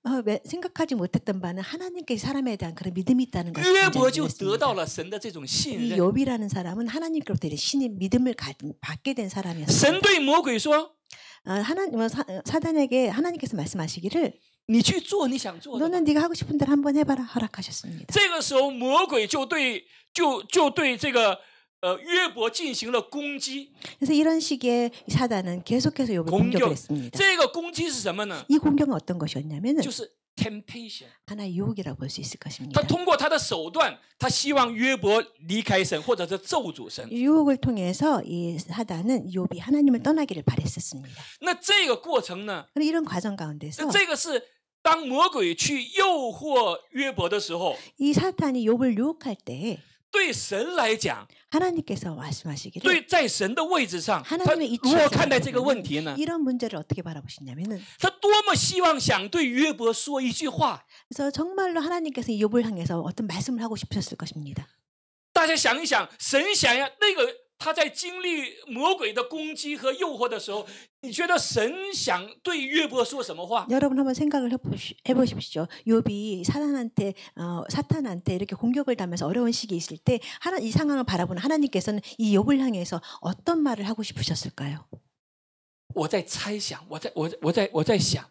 생각하지 못했던 바는 하나님께 사람에 대한 그런 믿음이 있다는 것을 约伯就 굉장히 得到 믿었습니다. 了神的这种信 이 任。 욥이라는 사람은 하나님께로부터 이런 신의 믿음을 받게 된 神 사람이었습니다. 对魔鬼说 사단에게 하나님께서 말씀하시기를 你去做你想做的吧。 너는 네가 하고 싶은 대로 한번 해봐라 허락하셨습니다. 这个时候魔鬼就对这个约伯进行了攻击。 그래서 이런 시기에 사단은 계속해서 욥을 공격. 공격을 했습니다. 这个攻击是什么呢？ 이 공격은 어떤 것이었냐면 就是 temptation。 하나의 유혹이라고 볼 수 있을 것입니다. 他通过他的手段，他希望约伯离开神，或者是咒诅神。 유혹을 통해서 이 사단은 욥이 하나님을 떠나기를 바랬었습니다. 那这个过程呢？ 그런데 이런 과정 가운데서 这个是当魔鬼去诱惑约伯的时候， 이 사탄이 욥을 유혹할 때 对神来讲， 하나님께서 말씀하시기를 对在神的位置上，他 하나님의 如何 이치에서 看待这个问题呢？ 이런 문제를 어떻게 바라보시냐면은 他多么希望想对约伯说一句话。 그래서 정말로 하나님께서 이 욥을 향해서 어떤 말씀을 하고 싶으셨을 것입니다. 大家想一想，神想要那个他在经历魔鬼的攻击和诱惑的时候，你觉得神想对约伯说什么话？ 여러분 한번 생각을 해보십시오. 욥이 사탄한테 이렇게 공격을 당하면서 어려운 시기에 있을 때 이 상황을 바라보는 하나님께서는 이 욥을 향해서 어떤 말을 하고 싶으셨을까요? 我在猜想，我在想，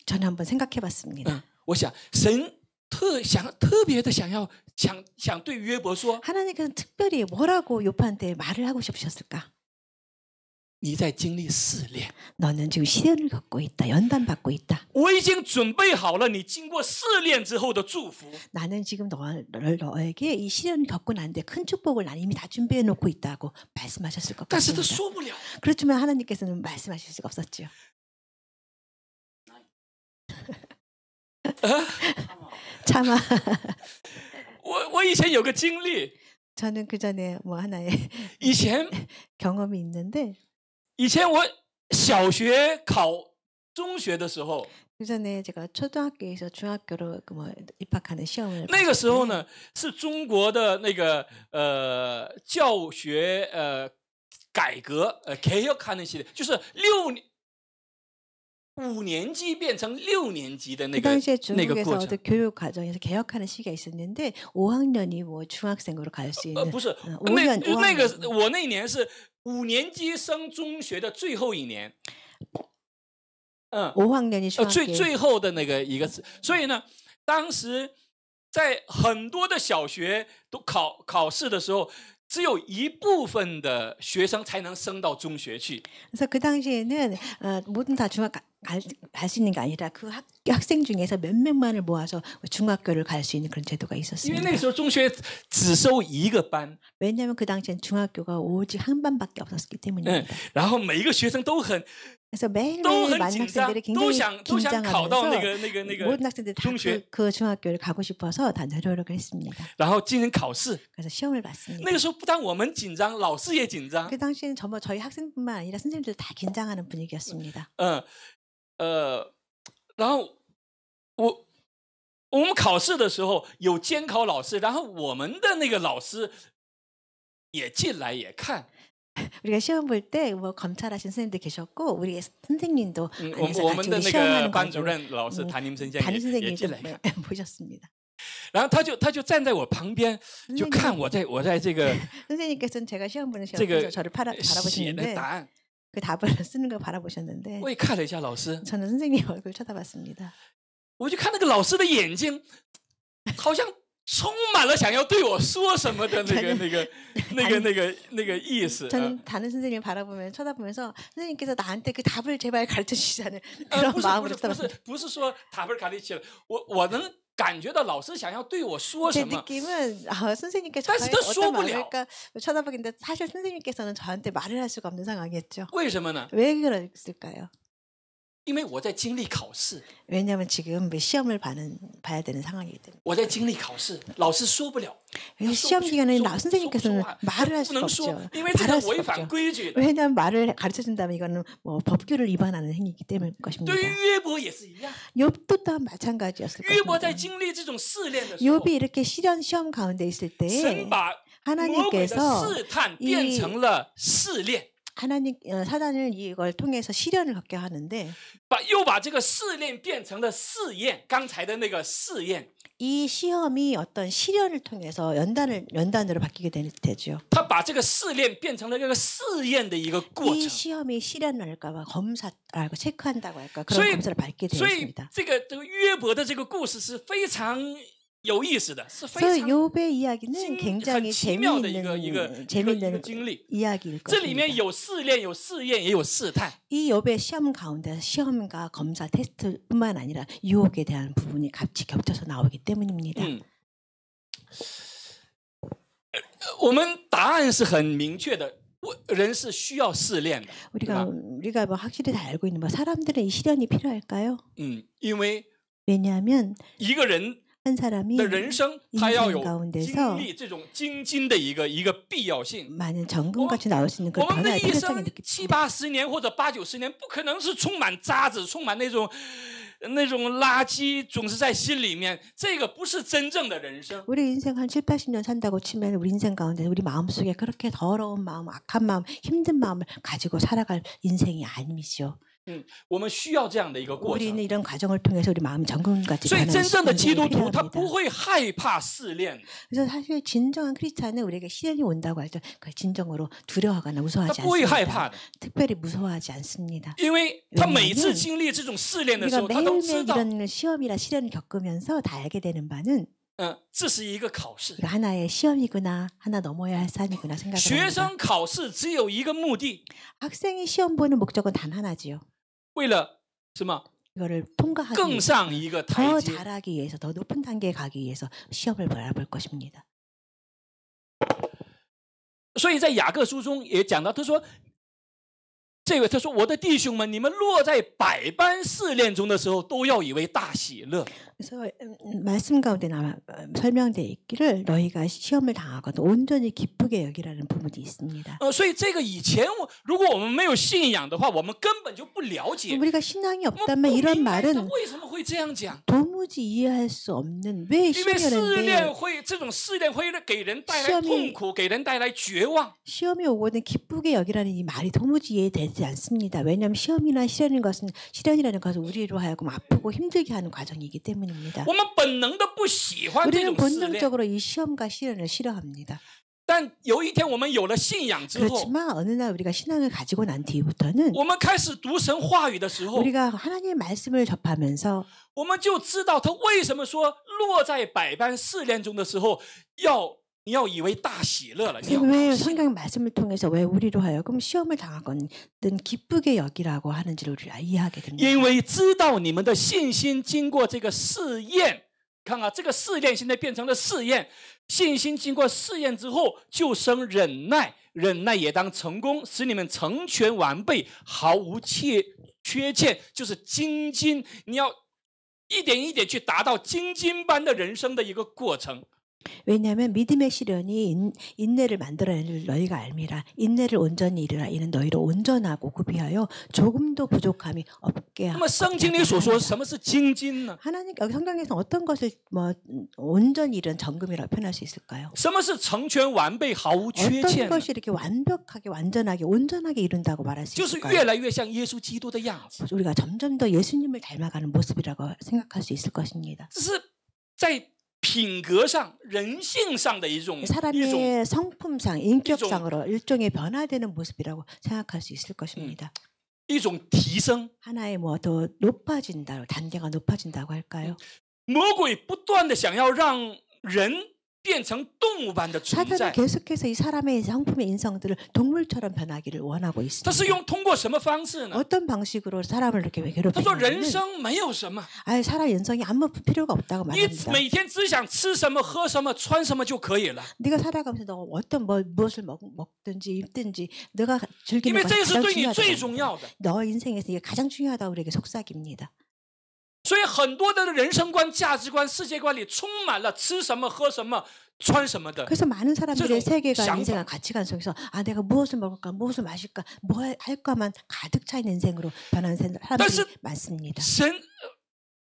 저는 한번 생각해봤습니다. 我想神特别的想对约伯说， 하나님께서는 특별히 뭐라고 욥한테 말을 하고 싶으셨을까? 你在经历试炼， 너는 지금 시련을 겪고 있다. 연단받고 있다. 我已经准备好了你经过试炼之后的祝福。 나는 지금 너에게 이 시련을 겪고 난 뒤에 큰 축복을 난 이미 다 준비해 놓고 있다고 말씀하셨을 것 但是他 같습니다. 说不了， 그렇지만 하나님께서는 말씀하실 수가 없었지요. 참아. 我以前有个经历， 저는 그 전에 뭐 하나의 以前 경험이 있는데 我小学考中学的时候， 그 전에 제가 초등학교에서 중학교로 입학하는 시험을 那个时候 봤을 때 呢是中国的那个教学改革개혁하는 시대，就是5年级变成6年级的 그 那个 당시에 那个 중국에서 过程。 어떤 교육 과정에서 개혁하는 시기가 있었는데 5학년이 뭐 중학생으로 갈 수 있는 不是， 5년 那个我那年是5年级升中学的最后一年， 5학년이 중학교 最后的那个一个字。所以呢，当时在很多的小学都考试的时候，只有一部分的学生才能升到中学去。 그래서 그 당시에는 모든 다 중학 갈 수 있는 게 아니라 그 학생 중에서 몇 명만을 모아서 중학교를 갈 수 있는 그런 제도가 因为 있었습니다. 那个时候中学只收一个班， 왜냐하면 그 당시엔 중학교가 오직 한 반밖에 없었기 때문입니다. 然后每一个学生都很 그래서 매일매일 都很 많은 紧张， 학생들이 都 굉장히 想考到那 긴장하면서 个 모든 학생들이 다 中学， 그 중학교를 가고 싶어서 다 노력을 했습니다. 然后进行考试。 그래서 시험을 봤습니다. 那个时候不但我们紧张，老师也紧张。 그 당시에는 저희 학생뿐만 아니라 선생님들 다 긴장하는 분위기였습니다. 然后我们考试的时候有监考老师，然后我们的那个老师也进来也看。 우리가 시험 볼 때 뭐 검찰하신 선생님도 계셨고 우리 선생님도 我们的那个 시험하는 班主 과정을 任老师谭宁生先 담임 生也进 선생님도 来看， 보셨습니다. 然后他就站在我旁边，就看我在这个 선생님께서는 제가 시험 보는 这个 시험에서 저를 写的 바라보시는데 答案， 그 답을 쓰는 걸 바라보셨는데 我也看了一下老师， 저는 선생님 얼굴 쳐다봤습니다. 我就看那个老师的眼睛，好像充满了想要对我说什么的那个意思。 저는 다른 선생님을 쳐다보면서 선생님께서 나한테 그 답을 제발 가르쳐 주시자는 그런 不是 마음으로 쳐다봤습니다. 不是说塔布卡利奇了，我能感觉到老师想要对我说 제 什么， 느낌은 선생님께서但是 저의 他 어떤 说不了。 마음일까 쳐다보긴데 사실 선생님께서는 저한테 말을 할 수가 없는 상황이었죠. 为什么呢？ 왜 그랬을까요? 因为我在经历考试， 왜냐하면 지금 시험을 봐야 되는 상황이기 때문에. 我在经历考试，老师说不了。 시험 기간에 说 선생님께서는 说 말을 할 不 수가 能说 없죠. ，因为这 말할 个违 수가 反 없죠. 规矩的。 왜냐하면 말을 가르쳐 준다면 이거는 뭐 법규를 위반하는 행위이기 때문일 것입니다. 对于约伯也是一样， 욥도 또한 마찬가지였을 约伯在 것입니다. 经历这种试炼的时候， 욥이 이렇게 시험 가운데 있을 때 神把魔鬼的 하나님께서 试探变成了试炼， 하나님 사단을 이걸 통해서 시련을 겪게 하는데 又把这个试炼变成了试验。刚才的那个试验， 이 시험이 어떤 시련을 통해서 연단으로 바뀌게 되죠. 他把这个试炼变成了这个试验的一个过 이 程。 시험이 시련할까봐 검사라고 체크한다고 할까 所 그런 以 검사를 받게 所以 되었습니다. 这个约伯的这个故事是非常有意思的，是非 그래서 常 욥의 이야기는 很 굉장히 奇妙的一个 재미있는 经历。 이야기일 这里面 것입니다. 有试炼，有试验，也有试探。 이 욥의 시험 가운데 시험과 검사 테스트뿐만 아니라 유혹에 대한 부분이 같이 겹쳐서 나오기 때문입니다. 我们答案是很明确的，人是需要试炼的，对吧？ 우리가 뭐 확실히 다 알고 있는 뭐 사람들은 이 시련이 필요할까요? 因为 왜냐하면 一个人 한 사람이 的人生，他要 인생 有 가운데서 经历这种精进的一个必要性。 많은 정금같이 나올 수 있는 그 我们的 변화의 一 필요성이 生 느낍니다. 70-80年或者80-90年，不可能是充满渣子，充满那种垃圾，总是在心里面。这个不是真正的人生。 우리 인생 한 7, 80년 산다고 치면 우리 인생 가운데 우리 마음속에 그렇게 더러운 마음, 악한 마음, 힘든 마음을 가지고 살아갈 인생이 아니죠. 我们需要这样的一个过 우리는 程。 이런 과정을 통해서 우리 마음 정금같이 所以 변하는 真正的基督 인생이 徒他 필요합니다. 不会害怕试炼， 그래서 사실 진정한 크리스찬은 우리에게 시련이 온다고 할 때 그 진정으로 두려워하거나 他 무서워하지 不会害怕 않습니다. 的， 특별히 무서워하지 않습니다. 因为他每次经历这种试炼的时 우리가 候，他都知 매일매일 道， 이런 시험이나 시련을 겪으면서 다 알게 되는 바는 这是一个考试。 이거 하나의 시험이구나, 하나 넘어야 할 산이구나 생각을 学 합니다. 生考试只有一个目的， 학생이 시험 보는 목적은 단 하나지요. 为了什么？ 이거를 통과하기 更 위해서, 上一个台 더 阶。 잘하기 위해서, 더 높은 단계에 가기 위해서 시험을 바라볼 것입니다. 所以在雅各书中也讲到，他说他说我的弟兄们，你们落在百般试炼中的时候，都要以为大喜乐。 그래서 말씀 가운데 설명되어 있기를 너희가 시험을 당하거든 온전히 기쁘게 여기라는 부분이 있습니다. 所以这个以前如果我们没有信仰的话，我们根本就不了解。 우리가 신앙이 我们 없다면 不 이런 明白他 말은 为什么会这样讲。 도무지 이해할 수 없는 왜 因为试炼 시험이라는데 会这种试炼会给人带来 시험이 痛苦，给人带来绝望。 시험이 오거든 기쁘게 여기라는 이 말이 도무지 이해되지 않습니다. 왜냐하면 시험이나 시련이라는 것은 우리로 하여금 아프고 힘들게 하는 과정이기 때문입니다. 我们本能的不喜欢这 우리는 种试炼， 본능적으로 이 시험과 시련을 싫어합니다. 但有一天我们有了信仰之后， 그렇지만 어느 날 우리가 신앙을 가지고 난 뒤부터는 我们开始读神话语的时候， 우리가 하나님의 말씀을 접하면서 我们就知道他为什么说落在百般试炼中的时候，你要以为大喜乐了。你要 왜 高兴 성경 말씀을 통해서 왜 우리로 하여금 시험을 당하거든 기쁘게 여기라고 하는지를 우리가 이해하게 됩니다. 因为知道你们的信心经过这个试验，看啊，这个试炼现在变成了试验，信心经过试验之后，就生忍耐，忍耐也当成功，使你们成全完备，毫无缺欠，就是精进。你要一点一点去达到精金般的人生的一个过程。 왜냐하면 믿음의 시련이 인내를 만들어낼 너희가 알미라. 인내를 온전히 이르라. 이는 너희로 온전하고 구비하여 조금도 부족함이 없게 那么圣经里所说什么是精金呢？ 하나님 여기 성경에서 어떤 것을 뭐 온전히 이른 정금이라고 표현할 수 있을까요? 什么是成全完备毫无缺 어떤 欠呢？ 것이 이렇게 완벽하게 완전하게 온전하게 이룬다고 말할 수 就是越 있을까요? 来越像耶稣基督的样子。 우리가 점점 더 예수님을 닮아가는 모습이라고 생각할 수 있을 것입니다. 这是在品格上、人性上的一种 사람의 성품상, 인격상으로 일종의 변화되는 모습이라고 생각할 수 있을 것입니다. 一种提升。 하나의 뭐 더 높아진다, 단계가 높아진다고 할까요? 魔鬼不断的想要让人变成动物般的存 사단은 在。 계속해서 이 사람의 성품의 인성들을 동물처럼 변하기를 원하고 他是 있습니다. 用通过什么方式呢？ 어떤 방식으로 사람을 이렇게 他说人 괴롭히냐면 生没有什么， 사람 인성이 아무 필요가 없다고 你 말합니다. 每天只想吃什么、喝什么、穿什么就可以了， 네가 살아가면서 너 어떤 무엇을 먹든지 입든지 너가 因 즐기는 为 것이 这个是 가장 对你最 중요하다. 重要的。 너 인생에서 이게 가장 중요하다고 우리에게 속삭입니다. 所以很多的人生观、价值观、世界观里充满了吃什么、喝什么、穿什么的。 그래서 많은 사람들의 저 세계관,想法. 인생관, 가치관 속에서 내가 무엇을 먹을까, 무엇을 마실까, 뭐 할까만 가득 차 있는 인생으로 변하는 사람들이但是 많습니다. 神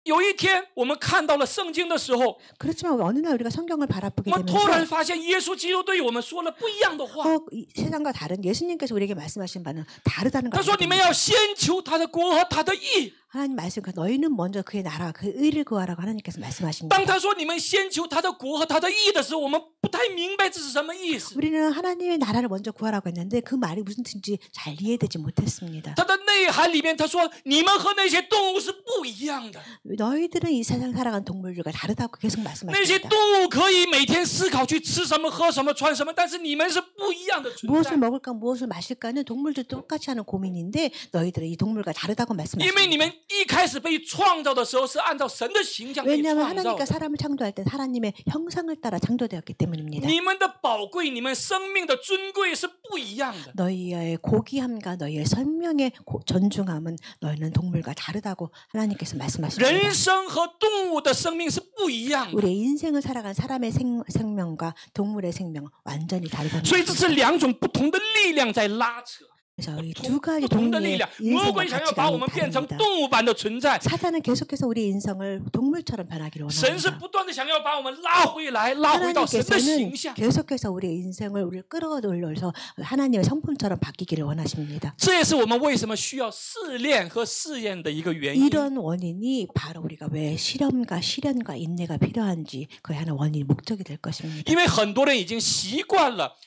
有一天我们看到了圣经的时候， 그렇지만 어느 날 우리가 성경을 바라보게 我们突然 되면서 发现耶稣基督对我们说了不一样的话。 이 세상과 다른 예수님께서 우리에게 말씀하신 바는 다르다는 他 걸 说：“你们 알게 要 됩니다. 先求他的国和他的义。 하나님 말씀, 너희는 먼저 그의 나라, 그 의를 구하라고 하나님께서 말씀하십니다. 当他说你们先求他的国和他的义的时候，我们不太明白这是什么意思。 우리는 하나님의 나라를 먼저 구하라고 했는데 그 말이 무슨 뜻인지 잘 이해되지 못했습니다. 他的内涵里面，他说你们和那些动物是不一样的。 너희들은 이 세상 살아가는 동물들과 다르다고 계속 那些 말씀하십니다. 动物可以每天思考去吃什么、喝什么、穿什么，但是你们是不一样的存 무엇을 在。 먹을까 무엇을 마실까는 동물들 똑같이 하는 고민인데 너희들은 이 동물과 다르다고 因为你 말씀하십니다. 们一开始被创造的时候是按照神的形象被 왜냐하면 创造 하나님과 的。 사람을 창조할 땐 하나님의 형상을 따라 창조되었기 때문입니다. 你们的宝贵、你们生命的尊贵是不一样的。 너희의 고귀함과 너희의 생명의 존중함은 너희는 동물과 다르다고 하나님께서 말씀하십니다. 人生和动物的生命是不一样的， 우리의 인생을 살아간 사람의 생명과 동물의 생명 완전히 다르다는 所以这是 것입니다. 两种不同的力量在拉扯， 그래서 이 두 가지 不同的力 동리의 量。魔 인생과 鬼想要把我 가치관이 们变成 다릅니다. 动物般的存在， 사단은 계속해서 우리 인성을 동물처럼 변하기를 神是 원합니다. 不断的想要把我们拉回来，拉回到神的 하나님께서는 形象。 계속해서 우리의 인생을 우리를 끌어올려서 하나님의 성품처럼 바뀌기를 원하십니다. 这也是我们为什么需要试炼和试验的一个原因。 이런 원인이 바로 우리가 왜 실험과 시련과 인내가 필요한지 그의 하나 원인이 목적이 될 것입니다. 因为很多人已经习惯了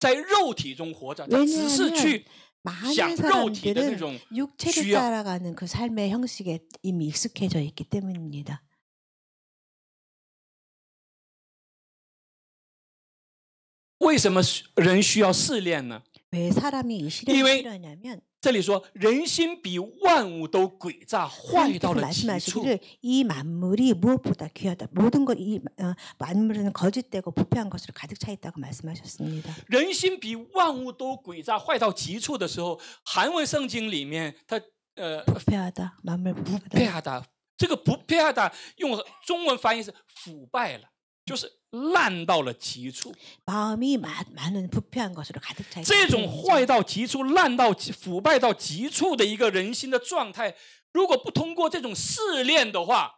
在肉体中活着，他只是 왜냐하면 去 많은 想肉体的那 사람들은 种 육체를 需要。 따라가는 그 삶의 형식에 이미 익숙해져 있기 때문입니다. 为什么人需要试炼呢？ 왜 사람이 이 시련을 因为 필요하냐면 这里说人心比万物都诡诈，坏到 하나님께서 了极处。 말씀하시기를 이 만물이 무엇보다 귀하다. 모든 것 이 만물은 거짓되고 부패한 것으로 가득 차 있다고 말씀하셨습니다. 人心比万物都诡诈，坏到极处的时候，韩文圣经里面它부패하다. 만물 不 부패하다. 配하다，这个不配하다用中文翻译是腐败了，就是烂到了极处。 마음이 많은 부패한 것으로 가득 차 있다. 这种坏到极处、烂到腐败到极处的一个人心的状态，如果不通过这种试炼的话，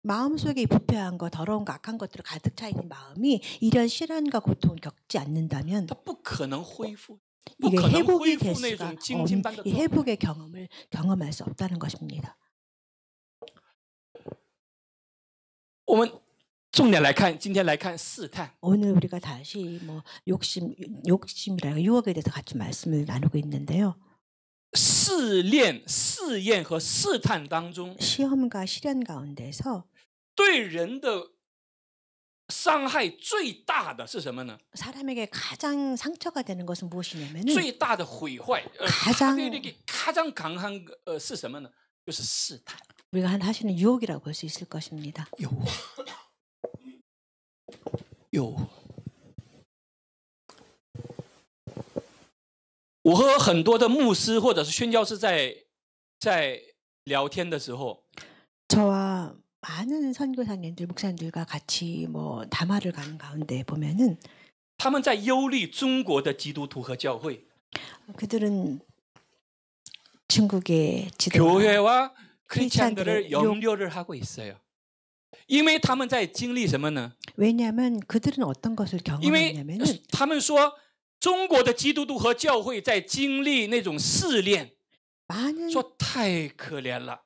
마음속에 이 부패한 것, 더러운 것, 악한 것들로 가득 차 있는 마음이 이런 시련과 고통을 겪지 않는다면 它不可能恢复，不 이게 可能 회복이 恢 될 复那 수가 种精金般的 이 状态。 회복의 경험을 경험할 수 없다는 것입니다. 我们重点来看，今天来看试探。 오늘 우리가 다시 뭐 욕심이라 유혹에 대해서 같이 말씀을 나누고 있는데요. 试炼、试验和试探当中， 시험과 시련 가운데서 对人的伤害最大的是什么呢？ 사람에게 가장 상처가 되는 것은 무엇이냐면은 最大的毁坏， 가장 가장 강한是什么呢？就是试探。 우리가 하시는 유혹이라고 볼 수 있을 것입니다. 有。我和很多的牧师或者是宣教师在聊天的时候， 저와 많은 선교사님들, 목사님들과 같이 뭐 담화를 가는 가운데 보면은 他们在忧虑中国的基督徒和教会， 그들은 중국의 지도와 교회와 크리스찬들을 염려를 하고 있어요. 因为他们在经历什么呢？ 왜냐하면 그들은 어떤 것을 因为 경험했냐면은 他们说中国的基督徒和教会在经历那种试炼， 많은 说太可怜了。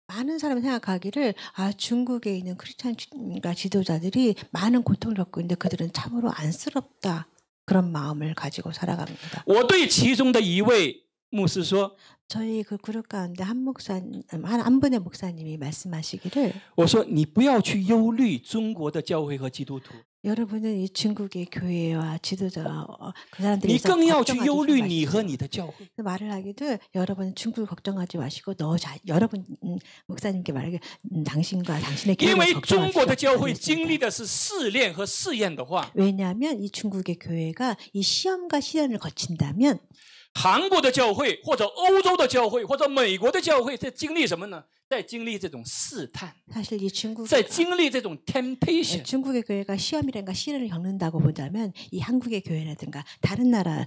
많은 사람이 생각하기를 중국에 있는 크리스찬과 지도자들이 많은 고통을 겪고 있는데 그들은 참으로 안쓰럽다 그런 마음을 가지고 살아갑니다. 我对其中的一位牧师说， 저희 그 그룹 가운데 한 분의 목사님이 말씀하시기를 我说你不要去忧虑中国的教会和基督徒， 여러분은 이 중국의 교회와 지도자 그 사람들이 你更要去 걱정하지 忧虑你 마십시오. 和你的教会。 말을 하기도 여러분 중국을 걱정하지 마시고 여러분 목사님께 말하기 당신과 당신의 因 교회를 为中国的教会 걱정하십시오. 经历的是试炼和试验的话， 왜냐하면 이 중국의 교회가 이 시험과 시련을 거친다면 韩国的教会或者欧洲的教会或者美国的教会在经历什么呢？在经历这种试探， 사실 이 중국 在经历这种 temptation。 중국의 교회가 시험이라든가 시련을 겪는다고 보다면 이 한국의 교회라든가 다른 나라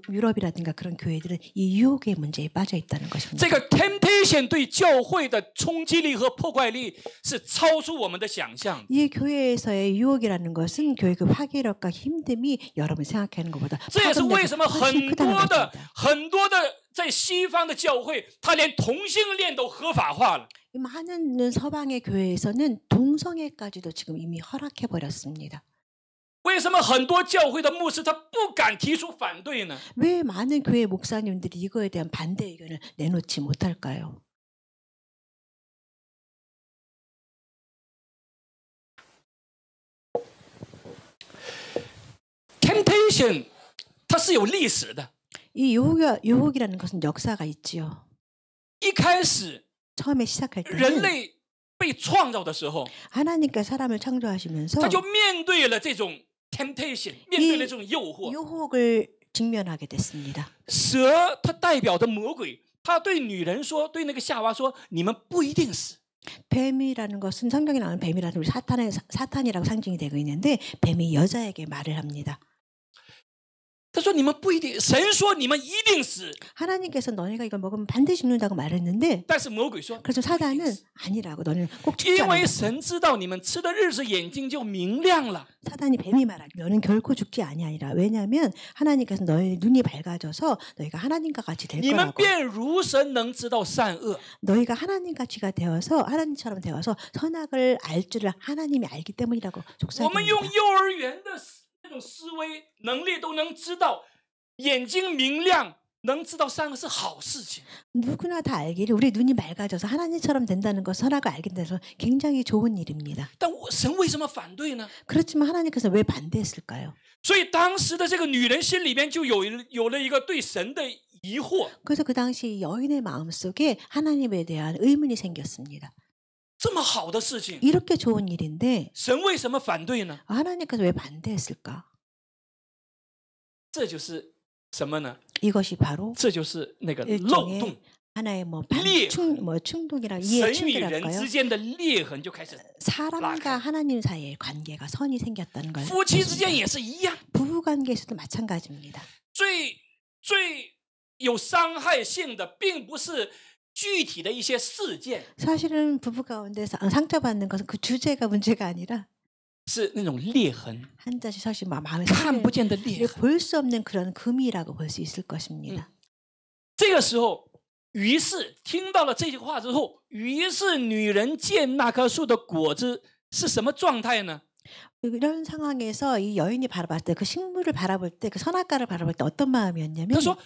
유럽이라든가 그런 교회들은 이 유혹의 문제에 빠져 있다는 것입니다. 这个 temptation 对教会的冲击力和破坏力是超出我们的想象。 이 교회에서의 유혹이라는 것은 교회 그 파괴력과 힘듦이 여러분 생각하는 것보다 这也是为什么 훨씬 很 크다는 多的 것입니다. 很多的在西方的教会，他连同性恋都合法化了。 많은 서방의 교회에서는 동성애까지도 지금 이미 허락해 버렸습니다. 为什么很多教会的牧师他不敢提出反对呢？ 왜 많은 교회 목사님들이 이거에 대한 반대 의견을 내놓지 못할까요? temptation 它是有历史的， 이 유혹이라는 것은 역사가 있지요. 一开始 처음에 시작할 人 때는 类被创造的时候， 하나님께 사람을 창조하시면서 他就面对了这种 temptation， 面对了这种诱惑。 유혹을 직면하게 됐습니다. 蛇它代表着魔鬼，他对女人说，对那个夏娃说：“你们不一定死。 뱀이라는 것은 성경에 나오는 뱀이라는 우리 사탄이라고 상징이 되고 있는데 뱀이 여자에게 말을 합니다. 他说：“你们不一定。”神说：“你们一定死。 하나님께서 너네가 이걸 먹으면 반드시 죽는다고 말했는데 但是魔鬼说：“ 그래서 사단은 아니라고 너는 꼭 죽지 因为 않는다. 神知道你们吃的日子眼睛就明亮了。 사단이 뱀이 말하기 너는 결코 죽지 아니하리라. 왜냐하면 하나님께서 너의 눈이 밝아져서 너희가 하나님과 같이 될 你们 거라고. 便如神能知道善恶。 너희가 하나님같이가 되어서 하나님처럼 되어서 선악을 알 줄을 하나님이 알기 때문이라고 我们用 족사합니다. 幼儿园的那种思维能力都能知道，眼睛明亮能知道善恶是好事情。 누구나 다 알기를 우리 눈이 맑아져서 하나님처럼 된다는 것, 선악을 알게 돼서 굉장히 좋은 일입니다. 但神为什么反对呢？ 그렇지만 하나님께서 왜 반대했을까요? 所以当时的这个女人心里面就有了一个对神的疑惑。 그래서 그 당시 여인의 마음속에 하나님에 대한 의문이 생겼습니다. 这么好的事情， 이렇게 좋은 일인데 神为什么反对呢？ 하나님께서 왜 반대했을까? 这就是什么呢？ 이것이 바로 这就是那个漏洞， 일종의 하나의 충동이랑 神 이해 与人 충돌할까요? 之间的裂痕就开始， 사람과 하나님 사이의 관계가 선이 생겼다는 걸 夫妻之间也是一样。 부부 관계에서도 마찬가지입니다. 最有伤害性的，并不是具体的一些事件， 사실은 부부 가운데 상처받는 것은 그 주제가 문제가 아니라 是那种裂痕， 한 자씩 사실 마음에 看不见的裂痕。 볼 수 없는 그런 금이라고 볼 수 있을 것입니다. 这个时候，于是听到了这句话之后，于是女人见那棵树的果子是什么状态呢？ 이런 상황에서 이 여인이 바라봤을 때 그 식물을 바라볼 때 그 선악과를 바라볼 때 어떤 마음이었냐면 他说：“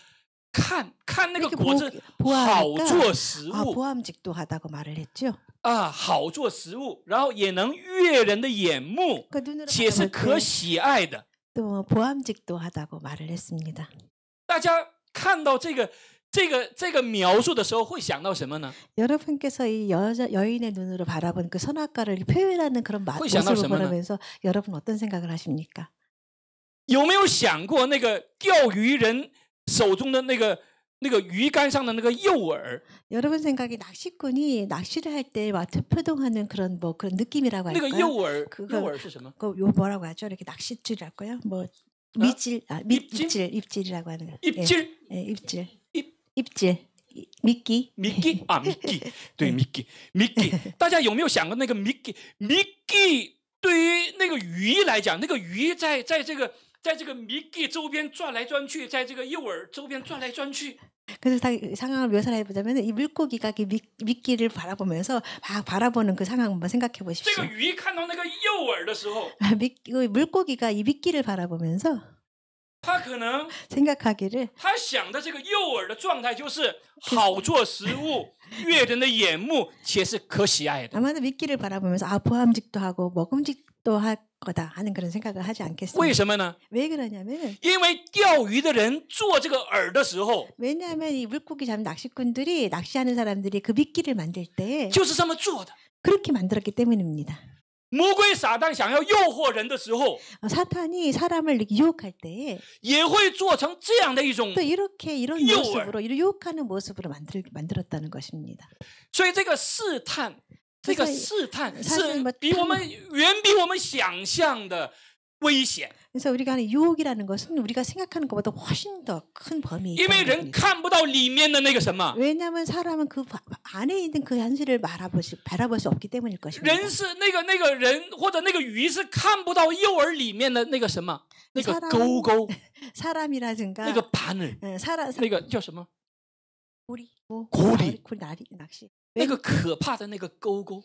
看那个 이렇게 果子 보아하니까 好做食 아, 物 보암직도하다고 말을 했죠. 啊，好做食物，然后也能悦人的眼目， 그 눈으로 且是 바라볼 可 때 喜爱的。 또 보암직도하다고 말을 했습니다. 大家看到这个描述的时候，会想到什么呢？ 여러분께서 이 여인의 눈으로 바라본 그 선악과를 표현하는 그런 모습을 想到什么呢？ 보면서 여러분 어떤 생각을 하십니까? 有没有想过那个钓鱼人手中的那个鱼竿上的那个诱饵？ 여러분 생각에 낚시꾼이 낚시를 할 때 표동하는 그런 그런 느낌이라고 那个 할까요? 诱饵， 그거 诱饵是什么？ 요 뭐라고 하죠? 이렇게 낚싯줄이랄까요? 뭐 밑질, 입질이라고 하는 거. 一斤 예, 입질. 입- 입질. 미끼. 米基啊，米基，对，米基。大家有没有想过那个米基对于那个鱼来讲，那个鱼在这个米基周边转来转去，在这个诱饵周边转来转去。 그래서 상황을 묘사를 해보자면 이 물고기가 미끼를 바라보면서 막 바라보는 그 상황 한번 생각해 这 보십시오. 个鱼看到那个诱饵的时候， 물고기가 이 미끼를 바라보면서 他可能 생각하기를 他想的这个诱饵的状态就是好做食物，悦人的眼目，且是可喜爱的。 아마도 미끼를 바라보면서 보암직도 하고 먹음직도 할 거다 하는 그런 생각을 하지 为 않겠습니까? 什么呢？ 왜 그러냐면은 因为钓鱼的人做这个饵的时候， 왜냐하면 이 물고기 잡는 낚시꾼들이 낚시하는 사람들이 그 미끼를 만들 때 就是这么做的。 그렇게 만들었기 때문입니다. 魔鬼撒旦想要诱惑人的时候， 사탄이 사람을 이렇게 유혹할 때 也会做成这样的一种 또 이렇게 이런 유혹을. 모습으로 이런 유혹하는 모습으로 만들었다는 것입니다. 所以这个试探，这个试探 사실 是 뭐 远比我们想象的危险。 그래서 우리가 하는 유혹이라는 것은 우리가 생각하는 것보다 훨씬 더 큰 범위. 因为人看不到里面的那个什么， 왜냐하면 사람은 그 안에 있는 그 현실을 바라볼 수 없기 때문일 것입니다. 人是那个人或者那个鱼是看不到诱饵里面的那个什么，那个钩钩， 사람이라든가 那个바늘， 那个叫什么？ 고리, 고리. 낚시. 那个可怕的那个钩钩，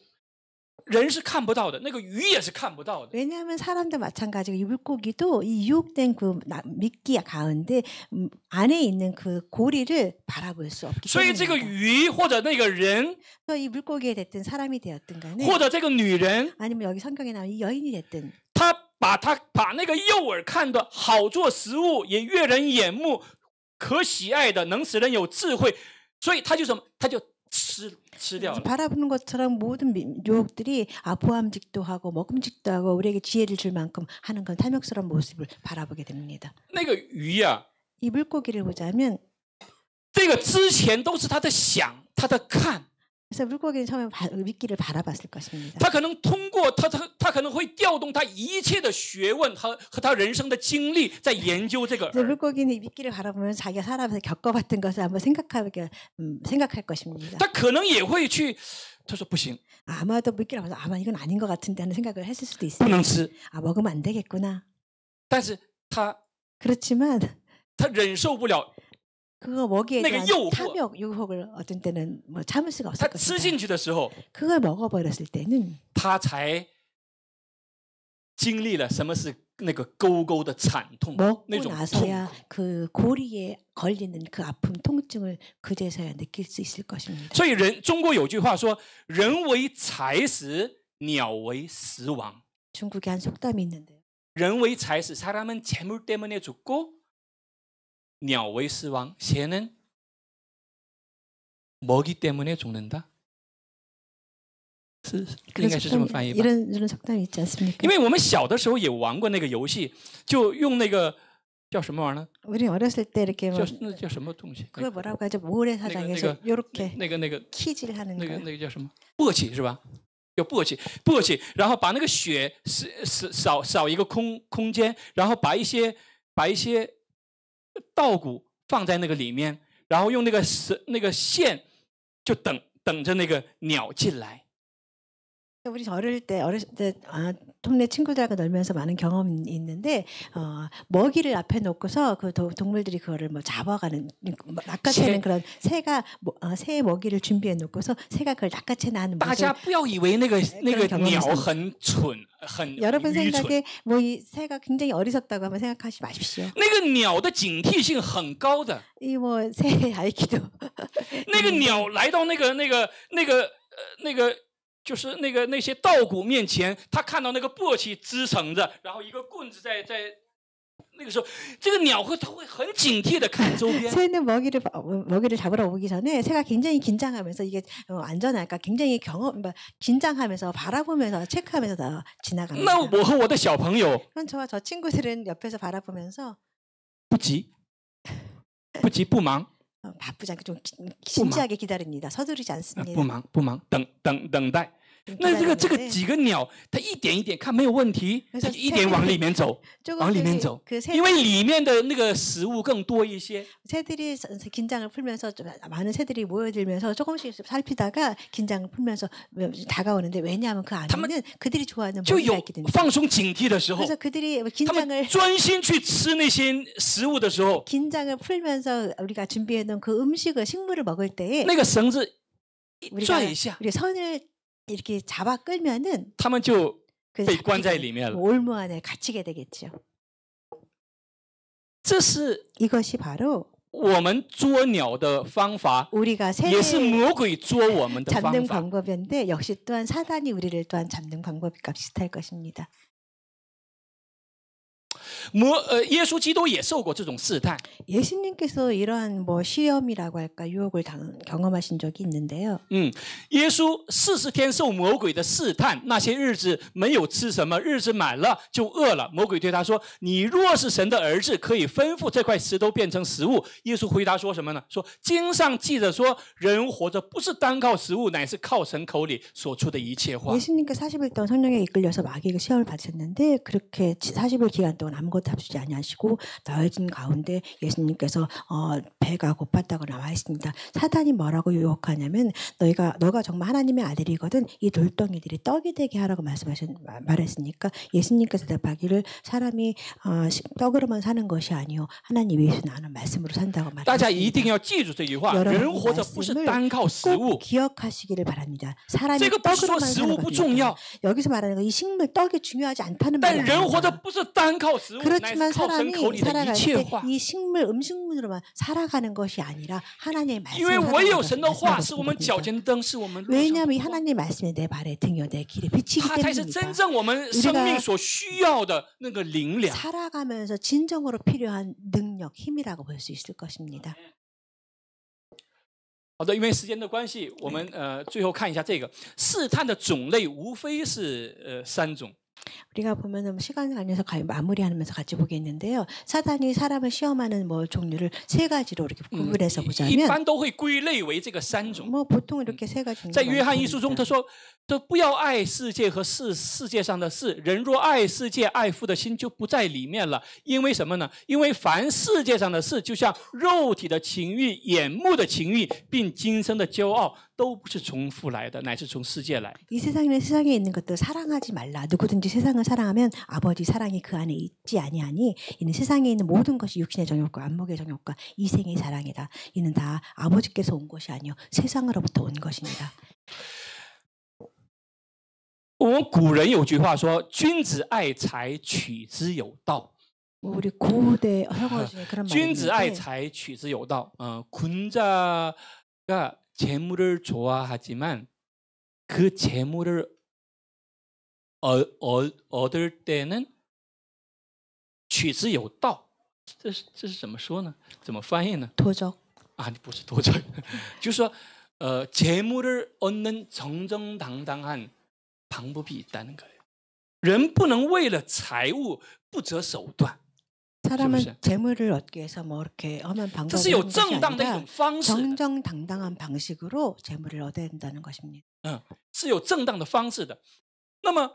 人是看不到的，那个鱼也是看不到的。 왜냐하면 사람도 마찬가지고 이 물고기도 이 유혹된 그 미끼 가운데 안에 있는 그 고리를 바라볼 수 없기 所以这个 때문입니다. 鱼或者那个人， 그래서 이 물고기에 됐든 사람이 되었든 간에 或者这个女人， 아니면 여기 성경에 나온 이 여인이 됐든 他把那个诱饵看得好做食物，也悦人眼目，可喜爱的，能使人有智慧，所以他就什么？他就吃掉了。 바라보는 것처럼 모든 유혹들이 보암직도 하고 먹음직도 하고 우리에게 지혜를 줄 만큼 하는 건 탐욕스러운 모습을 바라보게 됩니다. 那个鱼呀、 이 물고기를 보자면 这个之前都是他的想，他的看， 그래서 물고기는 처음에 미끼를 바라봤을 것입니다. 他可能通过他可能会调动他一切的学问和他人生的经历，在研究这个 그래서 饵。 물고기는 이 미끼를 바라보면 자기가 살아면서 겪어봤던 것을 한번 생각할 것입니다. 他可能也会去，他说不行， 아마도 미끼를 봐서 아마 이건 아닌 것 같은데 하는 생각을 했을 수도 不 있어요. 能吃， 먹으면 안 되겠구나. 但是他 그렇지만 忍受不了， 그거 먹이에 내가 대한 유혹을. 유혹을 어떤 때는 뭐 참을 수가 他 없을 吃 것입니다. 进去的时候， 그걸 먹어버렸을 때는 他才经历了什么是那个沟沟的惨痛，那 먹고 种痛 나서야 苦。 그 고리에 걸리는 그 아픔, 통증을 그제서야 느낄 수 있을 것입니다. 所以中国有句话说：“人为财死，鸟为食亡。 중국에 한 속담이 있는데요. 人为财死，사람은 재물 때문에 죽고, 鸟为食亡，새는 먹이 때문에 죽는다。 是应该是这么翻译吧？ 이런 속담이 있지 않습니까? 因为我们小的时候也玩过那个游戏，就用那个叫什么玩意儿呢？ 우리 어렸을 때 이렇게 뭐 那叫什么东西？ 그걸 뭐라고 하죠? 모래사장에서 이렇게 那个 키질 하는 那 거. 个叫什么？簸箕是吧？叫簸箕，然后把那个血扫一个空间，然后把一些稻谷放在那个里面，然后用那个线就等着那个鸟进来。 우리 어렸을 때 동네 친구들하고 놀면서 많은 경험이 있는데 먹이를 앞에 놓고서 그 동물들이 그거를 뭐 잡아가는 낚아채는 그런 새의 먹이를 준비해 놓고서 새가 그걸 낚아채는 大家 모습. 不要以为那个鸟很蠢，很 여러분 愚蠢。 생각에 뭐 이 새가 굉장히 어리석다고 한번 생각하지 마십시오. 那个鸟的警惕性很高的， 이 뭐 새의 아이키도 那个鸟来到那个。 就是那些稻谷面前，他看到那个簸箕支撑着，然后一个棍子在那个时候，这个鸟它会很警惕的看周边。 새는 먹이를 잡으러 오기 전에 새가 굉장히 긴장하면서 이게 안전할까 굉장히 긴장하면서 바라보면서 체크하면서 다 지나갑니다. 那我和我的小朋友， 그럼 저와 저 친구들은 옆에서 바라보면서 不急不忙， 바쁘지 않게 좀 진지하게 기다립니다. 서두르지 않습니다. 不忙，等待。 那这个几个鸟，它一点一点看没有问题，它就一点往里面走，往里面走，因为里面的那个食物更多一些。 새들이 긴장을 풀면서 많은 새들이 모여들면서 조금씩 살피다가 긴장을 풀면서 다가오는데 왜냐하면 그 안에는 그들이 좋아하는 먹이가 있기 때문에. 放松警惕的时候， 그래서 그들이 他们专心去吃那些食物的时候， 긴장을 풀면서 우리가 준비해놓은 그 식물을 먹을 때에 那个绳子拽一 우리 下， 선을 이렇게 잡아 끌면은 他们就被关在里面了。 올무 안에 갇히게 되겠죠. 这是 이것이 바로 我们捉鸟的方法， 우리가 也是 새를 魔鬼捉我们的方 잡는 法。 방법인데 역시 또한 사단이 우리를 또한 잡는 방법과 비슷할 것입니다. 耶稣基督也受过这种试探。 예수님께서 이러한 뭐 시험이라고 할까 유혹을 경험하신 적이 있는데요. 耶稣40天受魔鬼的试探，那些日子没有吃什么，日子满了就饿了。魔鬼对他说：“你若是神的儿子，可以吩咐这块石头变成食物。”耶稣回答说什么呢？说经上记着说，人活着不是单靠食物，乃是靠神口里所出的一切话。 예수님께서 40일 동안 성령에 이끌려서 마귀에게 시험을 받으셨는데 그렇게 40일 기간 동안 아무것도 합치지 아니하시고 나아진 가운데 예수님께서 배가 고팠다고 나와 있습니다. 사단이 뭐라고 유혹하냐면 너가 정말 하나님의 아들이거든 이 돌덩이들이 떡이 되게 하라고 말했으니까 예수님께서 대답하기를 사람이 떡으로만 사는 것이 아니요 하나님 위해서 나는 말씀으로 산다고 大家一 말했습니다. 定要记住这句话：人活着不是单靠食 꼭 物。 기억하시기를 바랍니다. 사람이 这个不是说 떡으로만 食 사는 物不重 것입니다. 要， 여기서 말하는 거 이 식물 떡이 중요하지 않다는 但 말이 人活着 아닙니다. 不是单靠食物，乃是 그렇지만 靠神口 사람이 里的一 살아갈 切 때 话。 이 식물 음식물로만 살아가는 것이 아니라 하나님의 因为 말씀을 唯有 살아가는 神的话是我们 것입니다. 脚前灯，是我们路上的 왜냐하면 이 光。 하나님의 말씀이 내 발에 등이요 내 길에 비치기 它才是真 때문입니다. 正我们生命所需要的那个灵粮。 살아가면서 진정으로 필요한 능력, 힘이라고 볼 수 있을 것입니다. 好的，因为时间的关系，我们最后看一下这个试探的种类，无非是3种。 우리가 보면은 시간 관계에서 마무리하면서 같이 보겠는데요. 사단이 사람을 시험하는 뭐 종류를 3가지로 이렇게 구분해서 一 보자면 般都会归类为这个3种。 뭐 보통 이렇게 3가지 在约翰一书中，他说：“都不要爱世界和世界上的事。人若爱世界，爱父的心就不在里面了。因为什么呢？因为凡世界上的事，就像肉体的情欲、眼目的情欲，并今生的骄傲，都不是从父来的，乃是从世界来。 이 세상에 있는 것들 사랑하지 말라. 누구든지 세상을 사랑하면 아버지 사랑이 그 안에 있지 아니하니 이는 세상에 있는 모든 것이 육신의 정욕과 안목의 정욕과 이생의 사랑이다. 이는 다 아버지께서 온 것이 아니요 세상으로부터 온 것입니다. 我们古人有句话说：‘君子爱财，取之有道。’ 우리 고대 형어 중에 그런 말이 君子爱 있는데财，取之有道。 군자가 재물을 좋아하지만 그 재물을 얻을 때는 取之有道。这是怎么说呢？怎么翻译呢？ 도적. 啊，不是도적，就是说，재물을 얻는 정정당당한 방법이 있다는 거예요. 人不能为了财物不择手段。 사람은 재물을 얻기 위해서 뭐 이렇게 험한 这是有 방법을 하는 것이 正当的一 아니라 种方式的， 정정당당한 방식으로 재물을 얻어야 된다는 것입니다. 是有正当的方式的。那么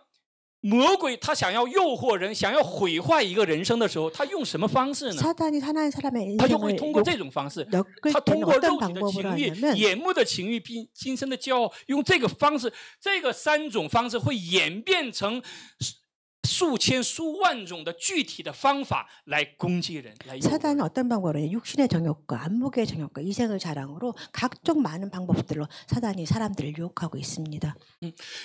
魔鬼他想要诱惑人，想要毁坏一个人生的时候，他用什么方式呢？ 사단이 하나의 사람의 他就会 인생을 通过这种方式， 엮을 他通 때는 过 어떤 肉体的 방법으로 情欲、 하냐면 眼目的情欲、并今生的骄傲，用这个方式，这个3种方式会演变成数千数万种的具体的方法来攻击人，来诱惑人。 사단은 어떤 방법으로 육신의 정욕과 안목의 정욕과 이생의 자랑으로 각종 많은 방법들로 사단이 사람들을 유혹하고 있습니다.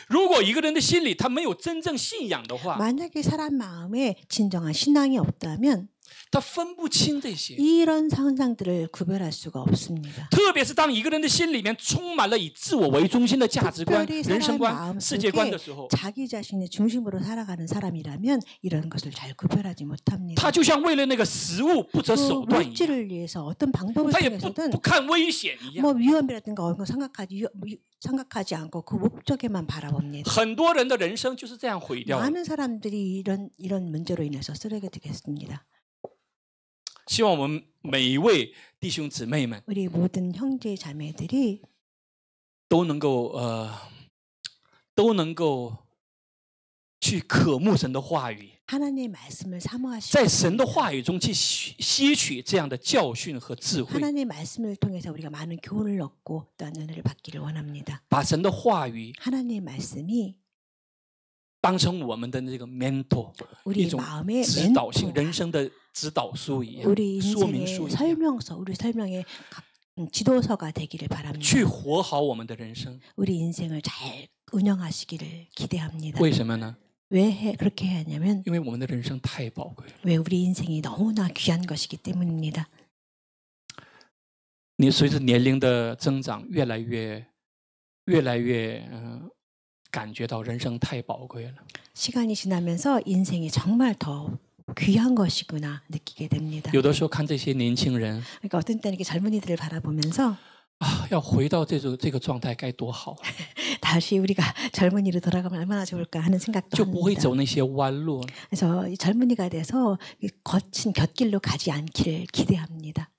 如果一个人的心里他没有真正信仰的话， 만약에 사람 마음에 진정한 신앙이 없다면 他分不清这些。 이런 현상들을 구별할 수가 없습니다. 特别是当一个人的心里面充满了以自我为中心的价值观、 특별히 人生 사람의 观、 마음 世界观的 속에 时候， 자기 자신의 중심으로 살아가는 사람이라면 이런 것을 잘 구별하지 못합니다. 他就像为了那个食物不择 그 手段一样， 물질을 위해서 어떤 방법을 他也不 통해서든 看危险一样。 뭐 위험이라든가 어떤 거 생각하지 않고 그 목적에만 바라봅니다. 很多人的人生就是这样毁掉的。 많은 사람들이 이런 문제로 인해서 쓰레기 되겠습니다. 希望我们每一位弟兄姊妹们 우리 모든 형제 자매들이 都能够去渴慕神的话语， 하나님의 말씀을 사모하시고 在神的话语中去吸取这样的教训和智慧， 하나님의 말씀을 통해서 우리가 많은 교훈을 얻고 또한 은혜를 받기를 원합니다. 把神的话语 하나님의 말씀이 当成我们的那个 mentor， 一 우리 种 마음의 指导性 멘토, 人生的指导书一样， 우리 说明书 인생의 一样， 설명서, 우리 설명의 지도서가 되기를 去 바랍니다. 活好我们的人生。 우리 인생을 잘 운영하시기를 기대합니다. 为什么呢？ 왜 그렇게 해야 하냐면 因为我们的人生太宝贵了。 왜 우리 인생이 너무나 귀한 것이기 때문입니다. 你随着年龄的增长，越来越感觉到人生太宝贵了。 시간이 지나면서 인생이 정말 더 귀한 것이구나 느끼게 됩니다. 有的时候看这些年轻人 그러니까 어떤 때는 이렇게 젊은이들을 바라보면서 啊，要回到这个状态该多好， 다시 우리가 젊은이로 돌아가면 얼마나 좋을까 하는 생각도 就不会 합니다. 走那些弯路了。 그래서 이 젊은이가 돼서 이 거친 곁길로 가지 않기를 기대합니다.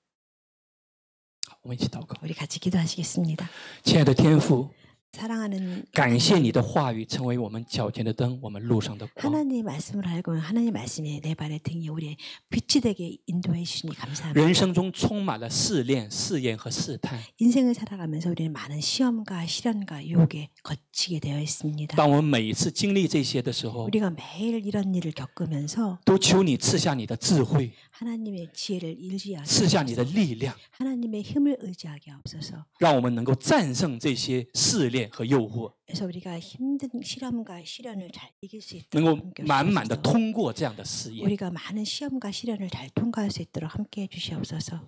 我们一起祷告， 우리 같이 기도하시겠습니다. 亲爱的天父， 사랑하는 感谢你的话语成为我们脚前的灯，我们路上的光。 하나님 말씀을 알고 하나님 말씀이 내 발의 등이 우리의 빛이 되게 인도해 주시니 감사합니다. 人生中充满了试炼、试验和试探。 인생을 살아가면서 우리는 많은 시험과 시련과 유혹에 거치게 되어 있습니다. 当我们每一次经历这些的时候， 우리가 매일 이런 일을 겪으면서 都求你赐下你的智慧， 하나님의 지혜를 일지하게 赐下你的 하옵소서. 力量， 하나님의 힘을 의지하게 하옵소서. 让我们能够战胜这些试炼和诱惑， 그래서 우리가 힘든 시험과 시련을 잘 이길 수 能 있도록 够 함께 满满的 해주시옵소서. 通过这样的试验。 우리가 많은 시험과 시련을 잘 통과할 수 있도록 함께 해주시옵소서.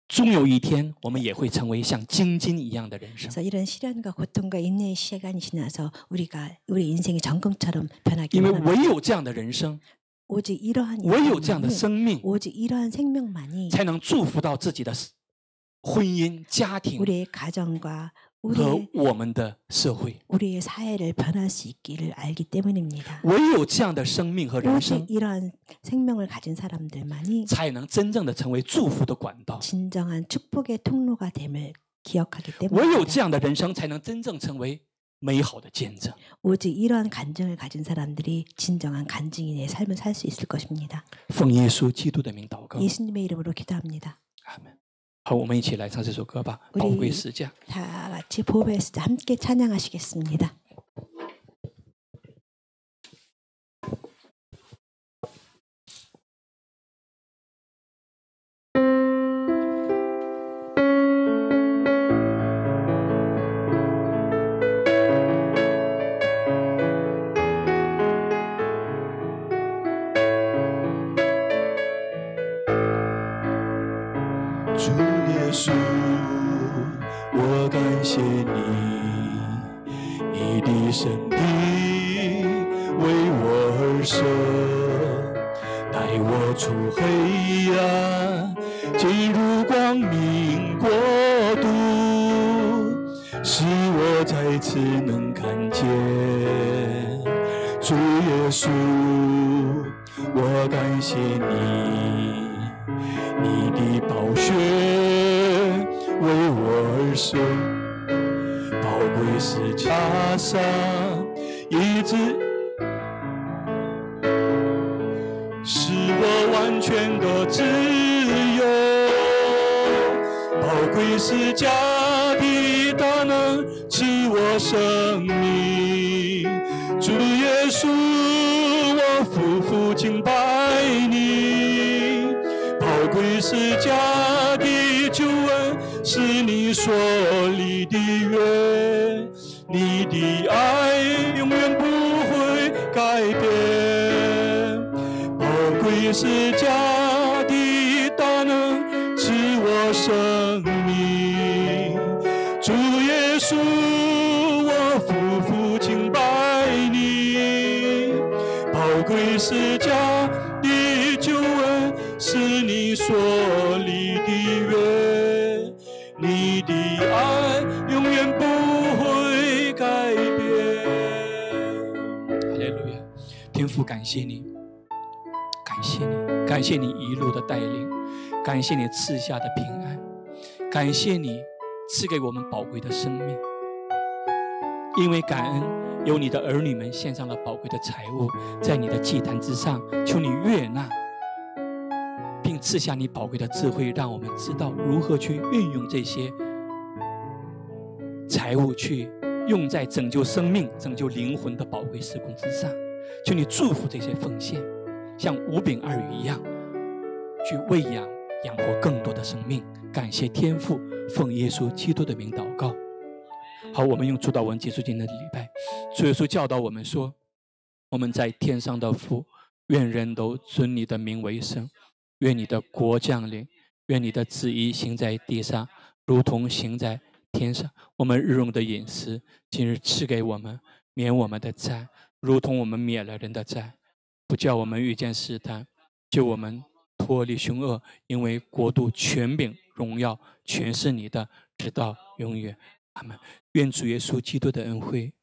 终有一天，我们也会成为像精金一样的人生， 그래서 이런 시련과 고통과 인내의 시간이 지나서 우리 인생이 정금처럼 변하기 因为 원합니다. 唯有这样的人生， 오직 이러한 唯有这样的 인생만이, 生命， 오직 이러한 생명만이 才能祝福到自己的婚姻、家庭 우리의 가정과 和我们的社会。 우리의 사회를 변할 수 있기를 알기 때문입니다. 唯有这样的生命和人 오직 生， 이러한 생명을 가진 사람들만이 才能真正的成为祝福的管道。 진정한 축복의 통로가 됨을 기억하기 唯有 때문입니다. 这样的人生，才能真正成为美好的见证。 오직 이러한 간증을 가진 사람들이 진정한 간증인의 삶을 살 수 있을 것입니다. 奉耶稣基督的名祷告， 예수님의 이름으로 기도합니다. 阿门。好，我们一起来唱这首歌吧，《宝贵十架》。 다 같이 보배의 숫자 함께 찬양하시겠습니다. 주 예수, 我感谢你，你的生命为我而生，带我出黑暗，进入光明国度，使我再次能看见主耶稣，我感谢你。你的宝血为我而生，宝贵十架上一直使我完全的自由，宝贵十架的大能赐我生命，主耶稣，我夫妇敬拜你。宝贵十架的救恩是你所立的约，你的爱永远不会改变。宝贵十架的大能赐我生命，主耶稣，我夫妇敬拜你。宝贵十架的救恩是你所立的约，你的爱永远不会改变。哈利路亚！天父，感谢你，感谢你，感谢你一路的带领，感谢你赐下的平安，感谢你赐给我们宝贵的生命。因为感恩，有你的儿女们献上了宝贵的财物，在你的祭坛之上，求你悦纳，并赐下你宝贵的智慧，让我们知道如何去运用这些财物，去用在拯救生命、拯救灵魂的宝贵事工之上。求你祝福这些奉献，像五饼二鱼一样，去喂养、养活更多的生命。感谢天父，奉耶稣基督的名祷告。好，我们用主祷文结束今天的礼拜。主耶稣教导我们说，我们在天上的父，愿人都尊你的名为圣，愿你的国降临，愿你的旨意行在地上，如同行在天上。我们日用的饮食，今日赐给我们，免我们的债，如同我们免了人的债，不叫我们遇见试探，救我们脱离凶恶，因为国度、权柄、荣耀全是你的，直到永远。阿们。愿主耶稣基督的恩惠、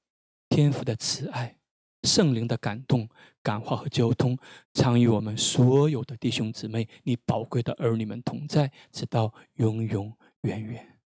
天父的慈爱、圣灵的感动、感化和交通，常与我们所有的弟兄姊妹、你宝贵的儿女们同在，直到永永远远。